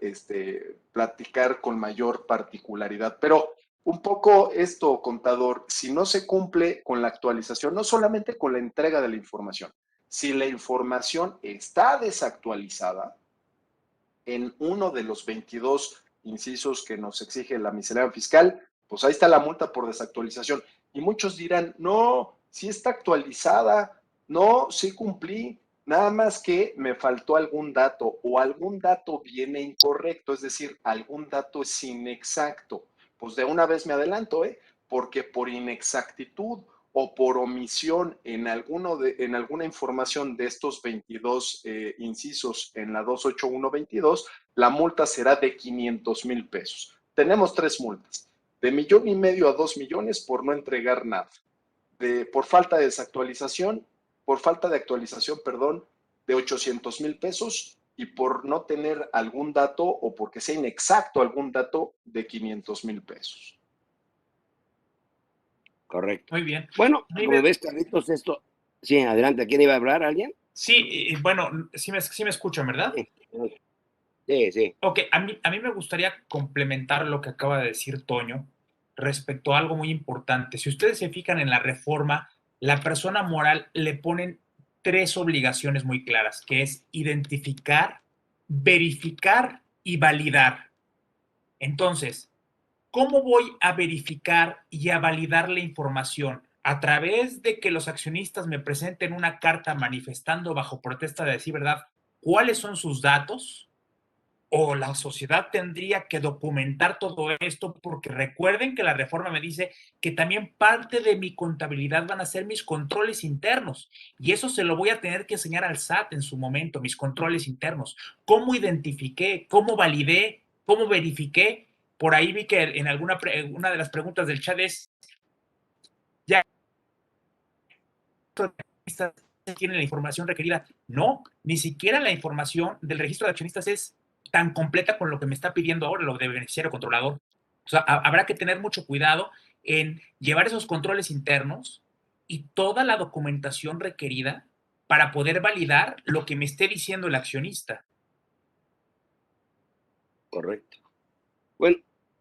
platicar con mayor particularidad. Pero un poco esto, contador, si no se cumple con la actualización, no solamente con la entrega de la información, si la información está desactualizada en uno de los 22 incisos que nos exige la miscelánea fiscal, pues ahí está la multa por desactualización. Y muchos dirán, no, sí está actualizada, no, sí cumplí, nada más que me faltó algún dato o algún dato viene incorrecto, es decir, algún dato es inexacto. Pues de una vez me adelanto, porque por inexactitud o por omisión en alguna información de estos 22 incisos en la 28122, la multa será de 500,000 pesos. Tenemos 3 multas, de 1,5 millones a 2 millones por no entregar nada, por falta de desactualización, por falta de actualización, perdón, de 800,000 pesos y por no tener algún dato o porque sea inexacto algún dato de 500,000 pesos. Correcto. Muy bien. Bueno, como ves, Carlitos, esto... Sí, adelante. ¿Quién iba a hablar? ¿Alguien? Sí, bueno, sí me escuchan, ¿verdad? Sí, sí. Ok, a mí me gustaría complementar lo que acaba de decir Toño respecto a algo muy importante. Si ustedes se fijan en la reforma, la persona moral le ponen 3 obligaciones muy claras, que es identificar, verificar y validar. Entonces, ¿cómo voy a verificar y a validar la información? A través de que los accionistas me presenten una carta manifestando bajo protesta de decir verdad cuáles son sus datos, o la sociedad tendría que documentar todo esto, porque recuerden que la reforma me dice que también parte de mi contabilidad van a ser mis controles internos, y eso se lo voy a tener que enseñar al SAT en su momento, mis controles internos. ¿Cómo identifiqué? ¿Cómo validé? ¿Cómo verifiqué? Por ahí vi que en una de las preguntas del chat es, ¿ya tienen la información requerida? No, ni siquiera la información del registro de accionistas es tan completa con lo que me está pidiendo ahora lo de beneficiario controlador. O sea, habrá que tener mucho cuidado en llevar esos controles internos y toda la documentación requerida para poder validar lo que me esté diciendo el accionista. Correcto. Bueno,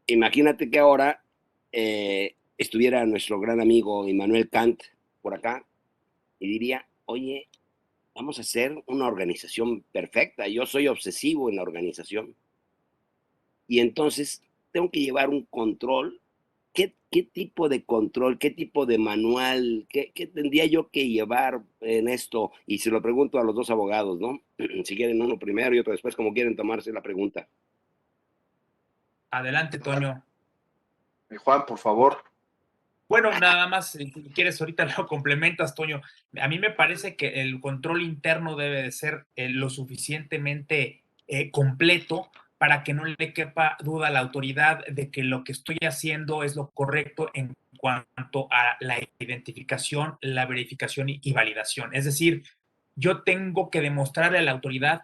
imagínate que ahora estuviera nuestro gran amigo Immanuel Kant por acá y diría, oye, vamos a hacer una organización perfecta. Yo soy obsesivo en la organización. Y entonces tengo que llevar un control. ¿Qué tipo de control, qué tipo de manual, qué tendría yo que llevar en esto? Y se lo pregunto a los dos abogados, ¿no? Si quieren uno primero y otro después, como quieren tomarse la pregunta. Adelante, Toño. Juan, por favor. Bueno, nada más, si quieres, ahorita lo complementas, Toño. A mí me parece que el control interno debe de ser lo suficientemente completo para que no le quepa duda a la autoridad de que lo que estoy haciendo es lo correcto en cuanto a la identificación, la verificación y validación. Es decir, yo tengo que demostrarle a la autoridad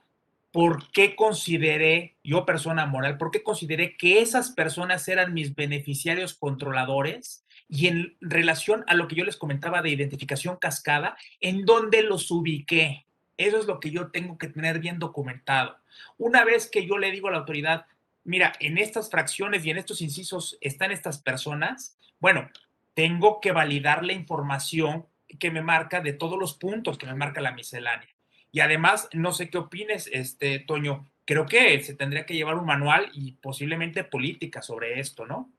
¿por qué consideré, yo persona moral, por qué consideré que esas personas eran mis beneficiarios controladores? Y en relación a lo que yo les comentaba de identificación cascada, ¿en dónde los ubiqué? Eso es lo que yo tengo que tener bien documentado. Una vez que yo le digo a la autoridad, mira, en estas fracciones y en estos incisos están estas personas, bueno, tengo que validar la información que me marca de todos los puntos que me marca la miscelánea. Y además, no sé qué opines, Toño, creo que se tendría que llevar un manual y posiblemente política sobre esto, ¿no?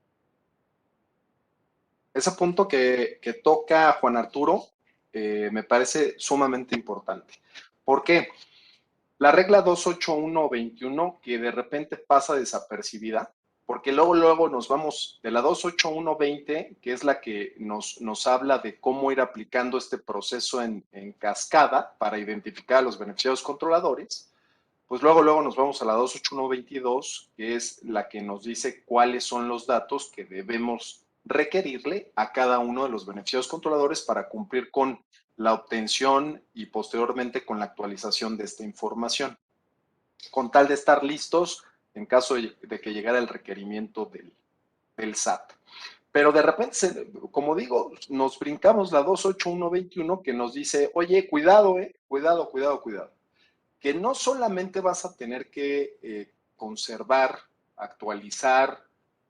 Ese punto que toca Juan Arturo me parece sumamente importante. ¿Por qué? La regla 28121 que de repente pasa desapercibida, porque luego nos vamos de la 28120, que es la que nos habla de cómo ir aplicando este proceso en cascada para identificar a los beneficiarios controladores, pues luego nos vamos a la 28122, que es la que nos dice cuáles son los datos que debemos requerirle a cada uno de los beneficiarios controladores para cumplir con la obtención y posteriormente con la actualización de esta información, con tal de estar listos en caso de que llegara el requerimiento del SAT. Pero de repente, como digo, nos brincamos la 28121 que nos dice, oye, cuidado, cuidado, que no solamente vas a tener que conservar, actualizar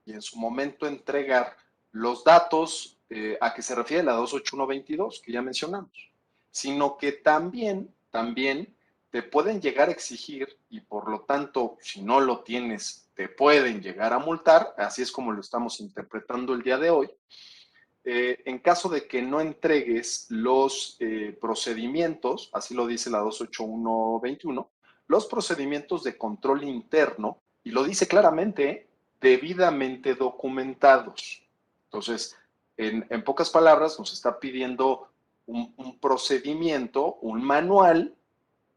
y en su momento entregar los datos a que se refiere la 28122 que ya mencionamos, sino que también te pueden llegar a exigir y por lo tanto, si no lo tienes, te pueden llegar a multar, así es como lo estamos interpretando el día de hoy, en caso de que no entregues los procedimientos, así lo dice la 28121, los procedimientos de control interno, y lo dice claramente, debidamente documentados. Entonces, en pocas palabras, nos está pidiendo un procedimiento, un manual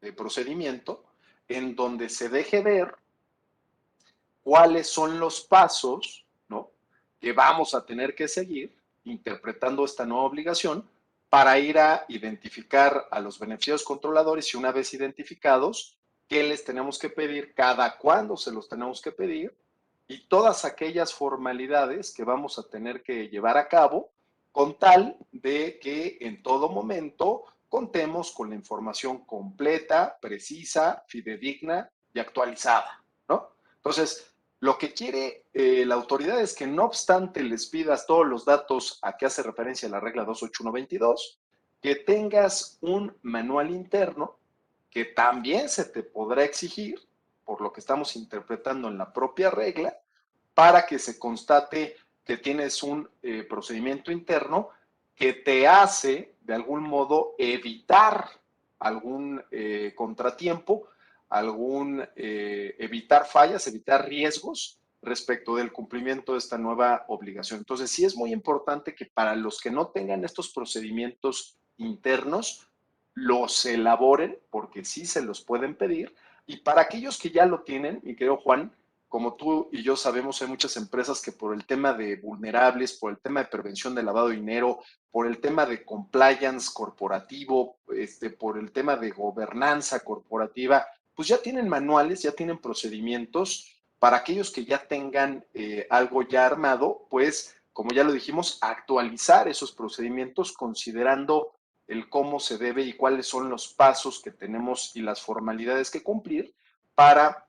de procedimiento, en donde se deje ver cuáles son los pasos, ¿no?, que vamos a tener que seguir interpretando esta nueva obligación para ir a identificar a los beneficiarios controladores y una vez identificados, qué les tenemos que pedir, cada cuándo se los tenemos que pedir y todas aquellas formalidades que vamos a tener que llevar a cabo con tal de que en todo momento contemos con la información completa, precisa, fidedigna y actualizada, ¿no? Entonces, lo que quiere la autoridad es que no obstante les pidas todos los datos a que hace referencia la regla 28122, que tengas un manual interno que también se te podrá exigir, por lo que estamos interpretando en la propia regla, para que se constate que tienes un procedimiento interno que te hace, de algún modo, evitar algún contratiempo, evitar fallas, evitar riesgos respecto del cumplimiento de esta nueva obligación. Entonces, sí es muy importante que para los que no tengan estos procedimientos internos, los elaboren, porque sí se los pueden pedir, y para aquellos que ya lo tienen, mi querido Juan, como tú y yo sabemos, hay muchas empresas que por el tema de vulnerables, por el tema de prevención de lavado de dinero, por el tema de compliance corporativo, por el tema de gobernanza corporativa, pues ya tienen manuales, ya tienen procedimientos. Para aquellos que ya tengan algo ya armado, pues, como ya lo dijimos, actualizar esos procedimientos considerando el cómo se debe y cuáles son los pasos que tenemos y las formalidades que cumplir para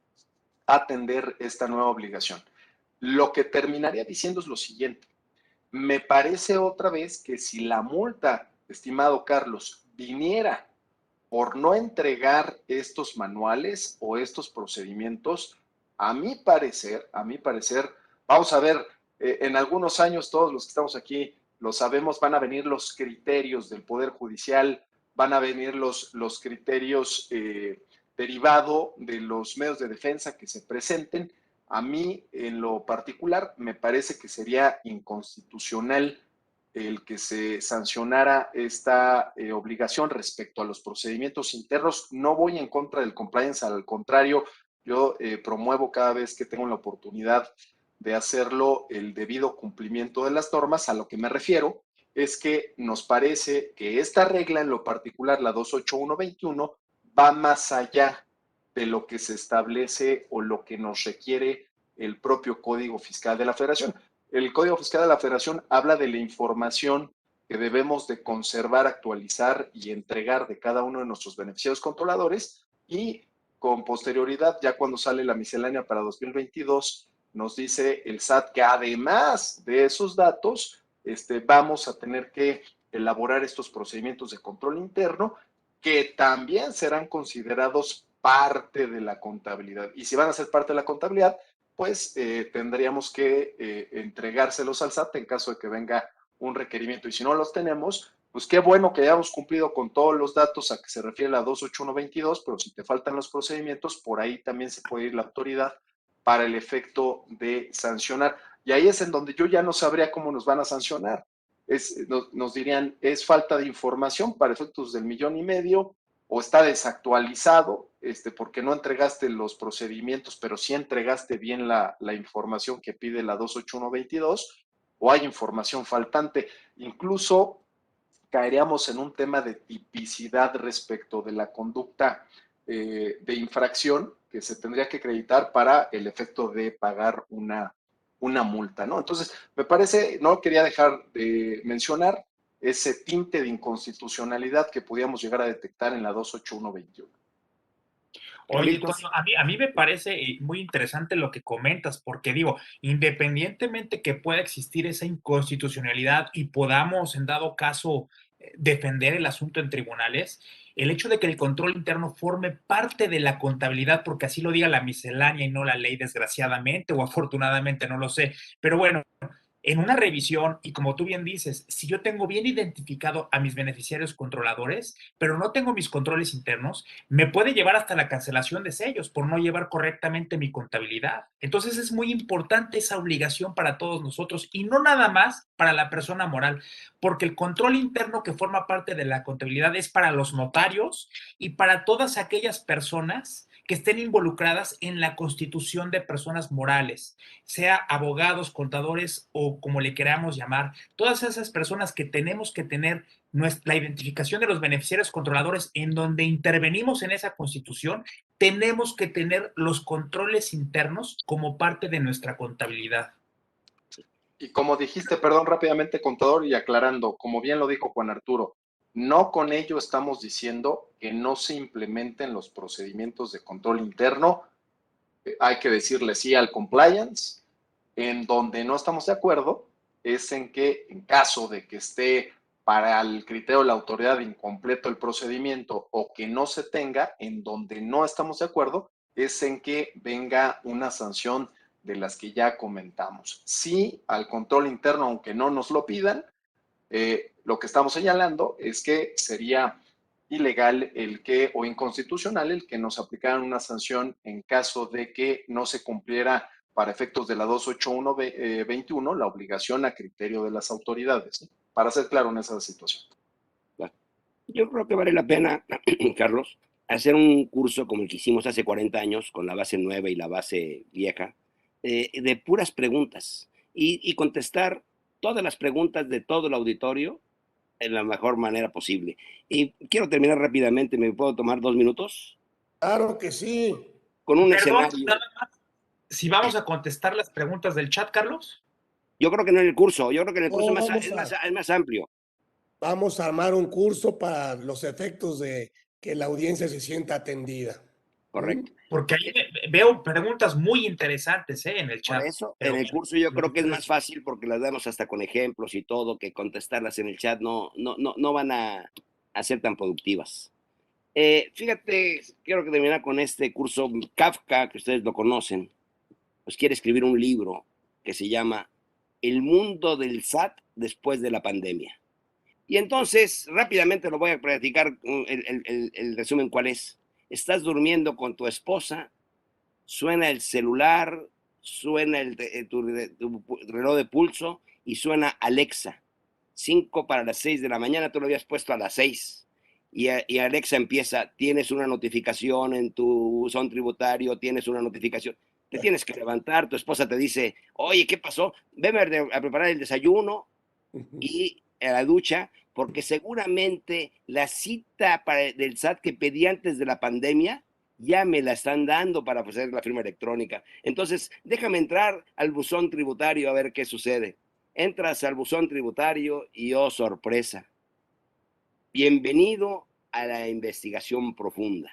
atender esta nueva obligación. Lo que terminaría diciendo es lo siguiente. Me parece otra vez que si la multa, estimado Carlos, viniera por no entregar estos manuales o estos procedimientos, a mi parecer, vamos a ver, en algunos años todos los que estamos aquí lo sabemos, van a venir los criterios del Poder Judicial, van a venir los criterios derivado de los medios de defensa que se presenten. A mí, en lo particular, me parece que sería inconstitucional el que se sancionara esta obligación respecto a los procedimientos internos. No voy en contra del compliance, al contrario, yo promuevo cada vez que tengo la oportunidad de hacerlo el debido cumplimiento de las normas. A lo que me refiero es que nos parece que esta regla, en lo particular la 28121, va más allá de lo que se establece o lo que nos requiere el propio Código Fiscal de la Federación. El Código Fiscal de la Federación habla de la información que debemos de conservar, actualizar y entregar de cada uno de nuestros beneficiarios controladores, y con posterioridad, ya cuando sale la miscelánea para 2022, nos dice el SAT que además de esos datos, vamos a tener que elaborar estos procedimientos de control interno que también serán considerados parte de la contabilidad. Y si van a ser parte de la contabilidad, pues tendríamos que entregárselos al SAT en caso de que venga un requerimiento. Y si no los tenemos, pues qué bueno que hayamos cumplido con todos los datos a que se refiere la 28122, pero si te faltan los procedimientos, por ahí también se puede ir la autoridad para el efecto de sancionar. Y ahí es en donde yo ya no sabría cómo nos van a sancionar. Nos dirían, es falta de información para efectos del 1,5 millones, o está desactualizado, porque no entregaste los procedimientos, pero sí entregaste bien la información que pide la 28122, o hay información faltante. Incluso caeríamos en un tema de tipicidad respecto de la conducta de infracción que se tendría que acreditar para el efecto de pagar una multa, ¿no? Entonces, me parece, no quería dejar de mencionar ese tinte de inconstitucionalidad que podíamos llegar a detectar en la 28121. Oye, Carlitos. Toño, a mí me parece muy interesante lo que comentas, porque digo, independientemente que pueda existir esa inconstitucionalidad y podamos, en dado caso, defender el asunto en tribunales, el hecho de que el control interno forme parte de la contabilidad, porque así lo diga la miscelánea y no la ley, desgraciadamente o afortunadamente, no lo sé, pero bueno, en una revisión, y como tú bien dices, si yo tengo bien identificado a mis beneficiarios controladores, pero no tengo mis controles internos, me puede llevar hasta la cancelación de sellos por no llevar correctamente mi contabilidad. Entonces es muy importante esa obligación para todos nosotros y no nada más para la persona moral, porque el control interno que forma parte de la contabilidad es para los notarios y para todas aquellas personas que estén involucradas en la constitución de personas morales, sea abogados, contadores o como le queramos llamar, todas esas personas que tenemos que tener la identificación de los beneficiarios controladores en donde intervenimos en esa constitución, tenemos que tener los controles internos como parte de nuestra contabilidad. Y como dijiste, perdón, rápidamente, contador, y aclarando, como bien lo dijo Juan Arturo, no con ello estamos diciendo que no se implementen los procedimientos de control interno. Hay que decirle sí al compliance. En donde no estamos de acuerdo es en que, en caso de que esté para el criterio de la autoridad incompleto el procedimiento o que no se tenga, en donde no estamos de acuerdo es en que venga una sanción de las que ya comentamos. Sí, al control interno, aunque no nos lo pidan, lo que estamos señalando es que sería ilegal o inconstitucional el que nos aplicaran una sanción en caso de que no se cumpliera para efectos de la 28121 la obligación a criterio de las autoridades, ¿no? Para ser claro en esa situación. Yo creo que vale la pena, Carlos, hacer un curso como el que hicimos hace 40 años con la base nueva y la base vieja, de puras preguntas y contestar todas las preguntas de todo el auditorio en la mejor manera posible. Y quiero terminar rápidamente, ¿me puedo tomar 2 minutos? Claro que sí. Con un Perdón, escenario. nada más, si vamos a contestar las preguntas del chat, Carlos. Yo creo que no en el curso, yo creo que en el curso No, es más amplio. vamos a armar un curso para los efectos de que la audiencia se sienta atendida. Correcto. Porque ahí veo preguntas muy interesantes en el Por chat. eso, Pero en el curso yo lo que creo que es más ustedes- fácil porque las damos hasta con ejemplos y todo, que contestarlas en el chat no van a ser tan productivas. Fíjate, quiero que terminar con este curso. Kafka, que ustedes lo conocen, pues quiere escribir un libro que se llama El mundo del SAT después de la pandemia. Y entonces, rápidamente lo voy a platicar, el resumen cuál es. Estás durmiendo con tu esposa, suena el celular, suena tu reloj de pulso y suena Alexa. 5 para las 6 de la mañana, tú lo habías puesto a las 6. Y Alexa empieza, tienes una notificación en tu buzón tributario, tienes una notificación. Te tienes que levantar, tu esposa te dice, oye, ¿qué pasó? Veme a preparar el desayuno y a la ducha, porque seguramente la cita del SAT que pedí antes de la pandemia ya me la están dando para hacer la firma electrónica. Entonces, déjame entrar al buzón tributario a ver qué sucede. Entras al buzón tributario y, oh, sorpresa, bienvenido a la investigación profunda.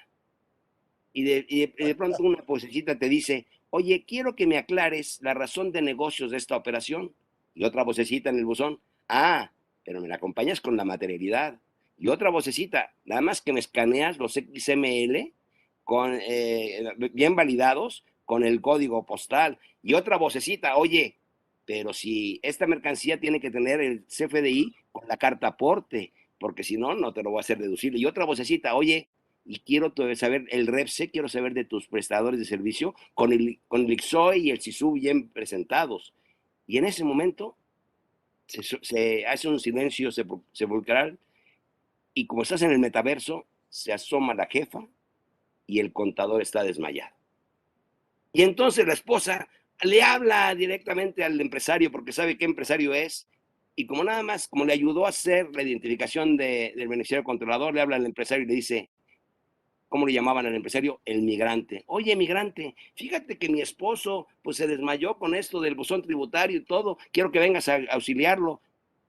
Y de pronto una vocecita te dice, oye, quiero que me aclares la razón de negocios de esta operación. Y otra vocecita en el buzón, pero me la acompañas con la materialidad. Y otra vocecita, nada más que me escaneas los XML bien validados con el código postal. Y otra vocecita, oye, pero si esta mercancía tiene que tener el CFDI con la carta aporte, porque si no, no te lo voy a hacer deducible. Y otra vocecita, oye, y quiero saber el REPSE, quiero saber de tus prestadores de servicio con el ICSOE y el SISU bien presentados. Y en ese momento se hace un silencio sepulcral y como estás en el metaverso, se asoma la jefa y el contador está desmayado. Y entonces la esposa le habla directamente al empresario porque sabe qué empresario es, y como nada más, como le ayudó a hacer la identificación del beneficiario controlador, le habla al empresario y le dice, ¿cómo le llamaban al empresario? El migrante. Oye, migrante, fíjate que mi esposo pues se desmayó con esto del buzón tributario y todo, quiero que vengas a auxiliarlo.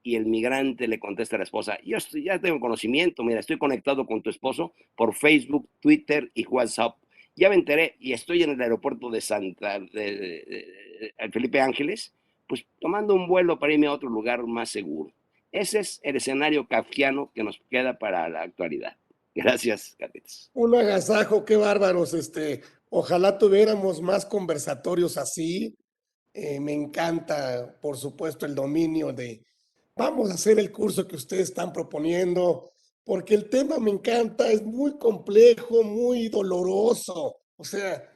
Y el migrante le contesta a la esposa, ya tengo conocimiento, mira, estoy conectado con tu esposo por Facebook, Twitter y WhatsApp. Ya me enteré y estoy en el aeropuerto de Felipe Ángeles, pues tomando un vuelo para irme a otro lugar más seguro. Ese es el escenario kafkiano que nos queda para la actualidad. Gracias, Carlitos. Un agasajo, qué bárbaros. Ojalá tuviéramos más conversatorios así. Me encanta, por supuesto, el dominio de vamos a hacer el curso que ustedes están proponiendo, porque el tema me encanta, es muy complejo, muy doloroso. O sea,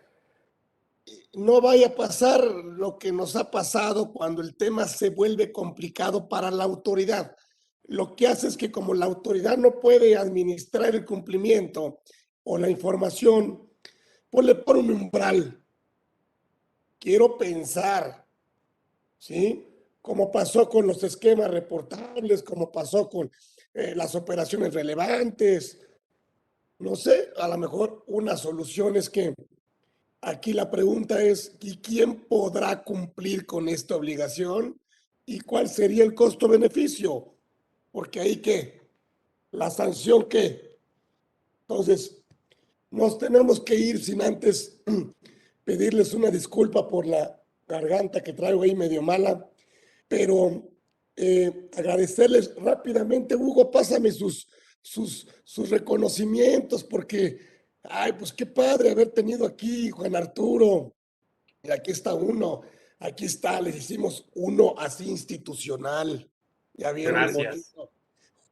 no vaya a pasar lo que nos ha pasado cuando el tema se vuelve complicado para la autoridad. Lo que hace es que como la autoridad no puede administrar el cumplimiento o la información, pues le pone un umbral. Quiero pensar, ¿sí? Como pasó con los esquemas reportables, como pasó con las operaciones relevantes. No sé, a lo mejor una solución es que aquí la pregunta es, ¿y quién podrá cumplir con esta obligación? ¿Y cuál sería el costo-beneficio? Porque ahí qué, la sanción qué. Entonces, nos tenemos que ir sin antes pedirles una disculpa por la garganta que traigo ahí medio mala, pero agradecerles rápidamente. Hugo, pásame sus reconocimientos porque, ay, pues qué padre haber tenido aquí Juan Arturo. Y aquí está uno, aquí está, les hicimos uno así institucional. Ya vieron, Gracias. bonito.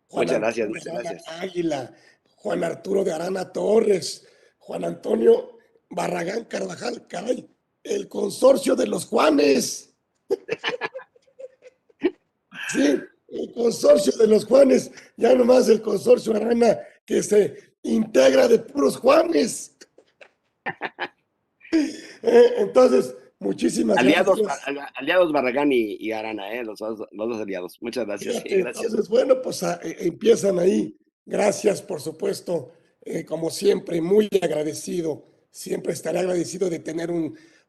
Juan Muchas gracias, Antonio muchas de Arana gracias. Águila, Juan Arturo de Arana Torres, Juan Antonio Barragán Carvajal, caray, el consorcio de los Juanes. Sí, el consorcio de los Juanes, ya nomás el consorcio Arana que se integra de puros Juanes. Entonces, muchísimas gracias. Aliados Barragán y Arana, los dos aliados. Muchas gracias. Sí, Fíjate, gracias. entonces, bueno, pues empiezan ahí. Gracias, por supuesto, como siempre, muy agradecido. Siempre estaré agradecido de tener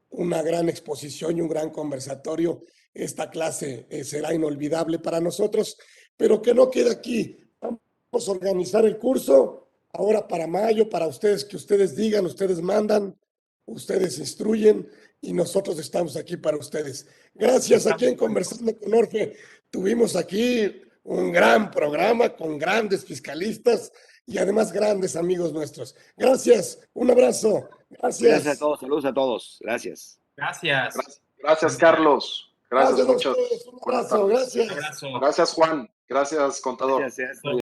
una gran exposición y un gran conversatorio. Esta clase será inolvidable para nosotros, pero que no quede aquí. Vamos a organizar el curso ahora para mayo, para ustedes, que ustedes digan, ustedes mandan, ustedes instruyen y nosotros estamos aquí para ustedes. Gracias. Aquí en Conversando con Orfe tuvimos aquí un gran programa con grandes fiscalistas y además grandes amigos nuestros. Gracias, un abrazo. Gracias. Gracias a todos, saludos a todos. Gracias. Gracias. Gracias, Carlos. Gracias, Gracias a muchas. ustedes. Un Buenas abrazo. tardes. Gracias. Un abrazo. Gracias, Juan. Gracias, contador. Gracias.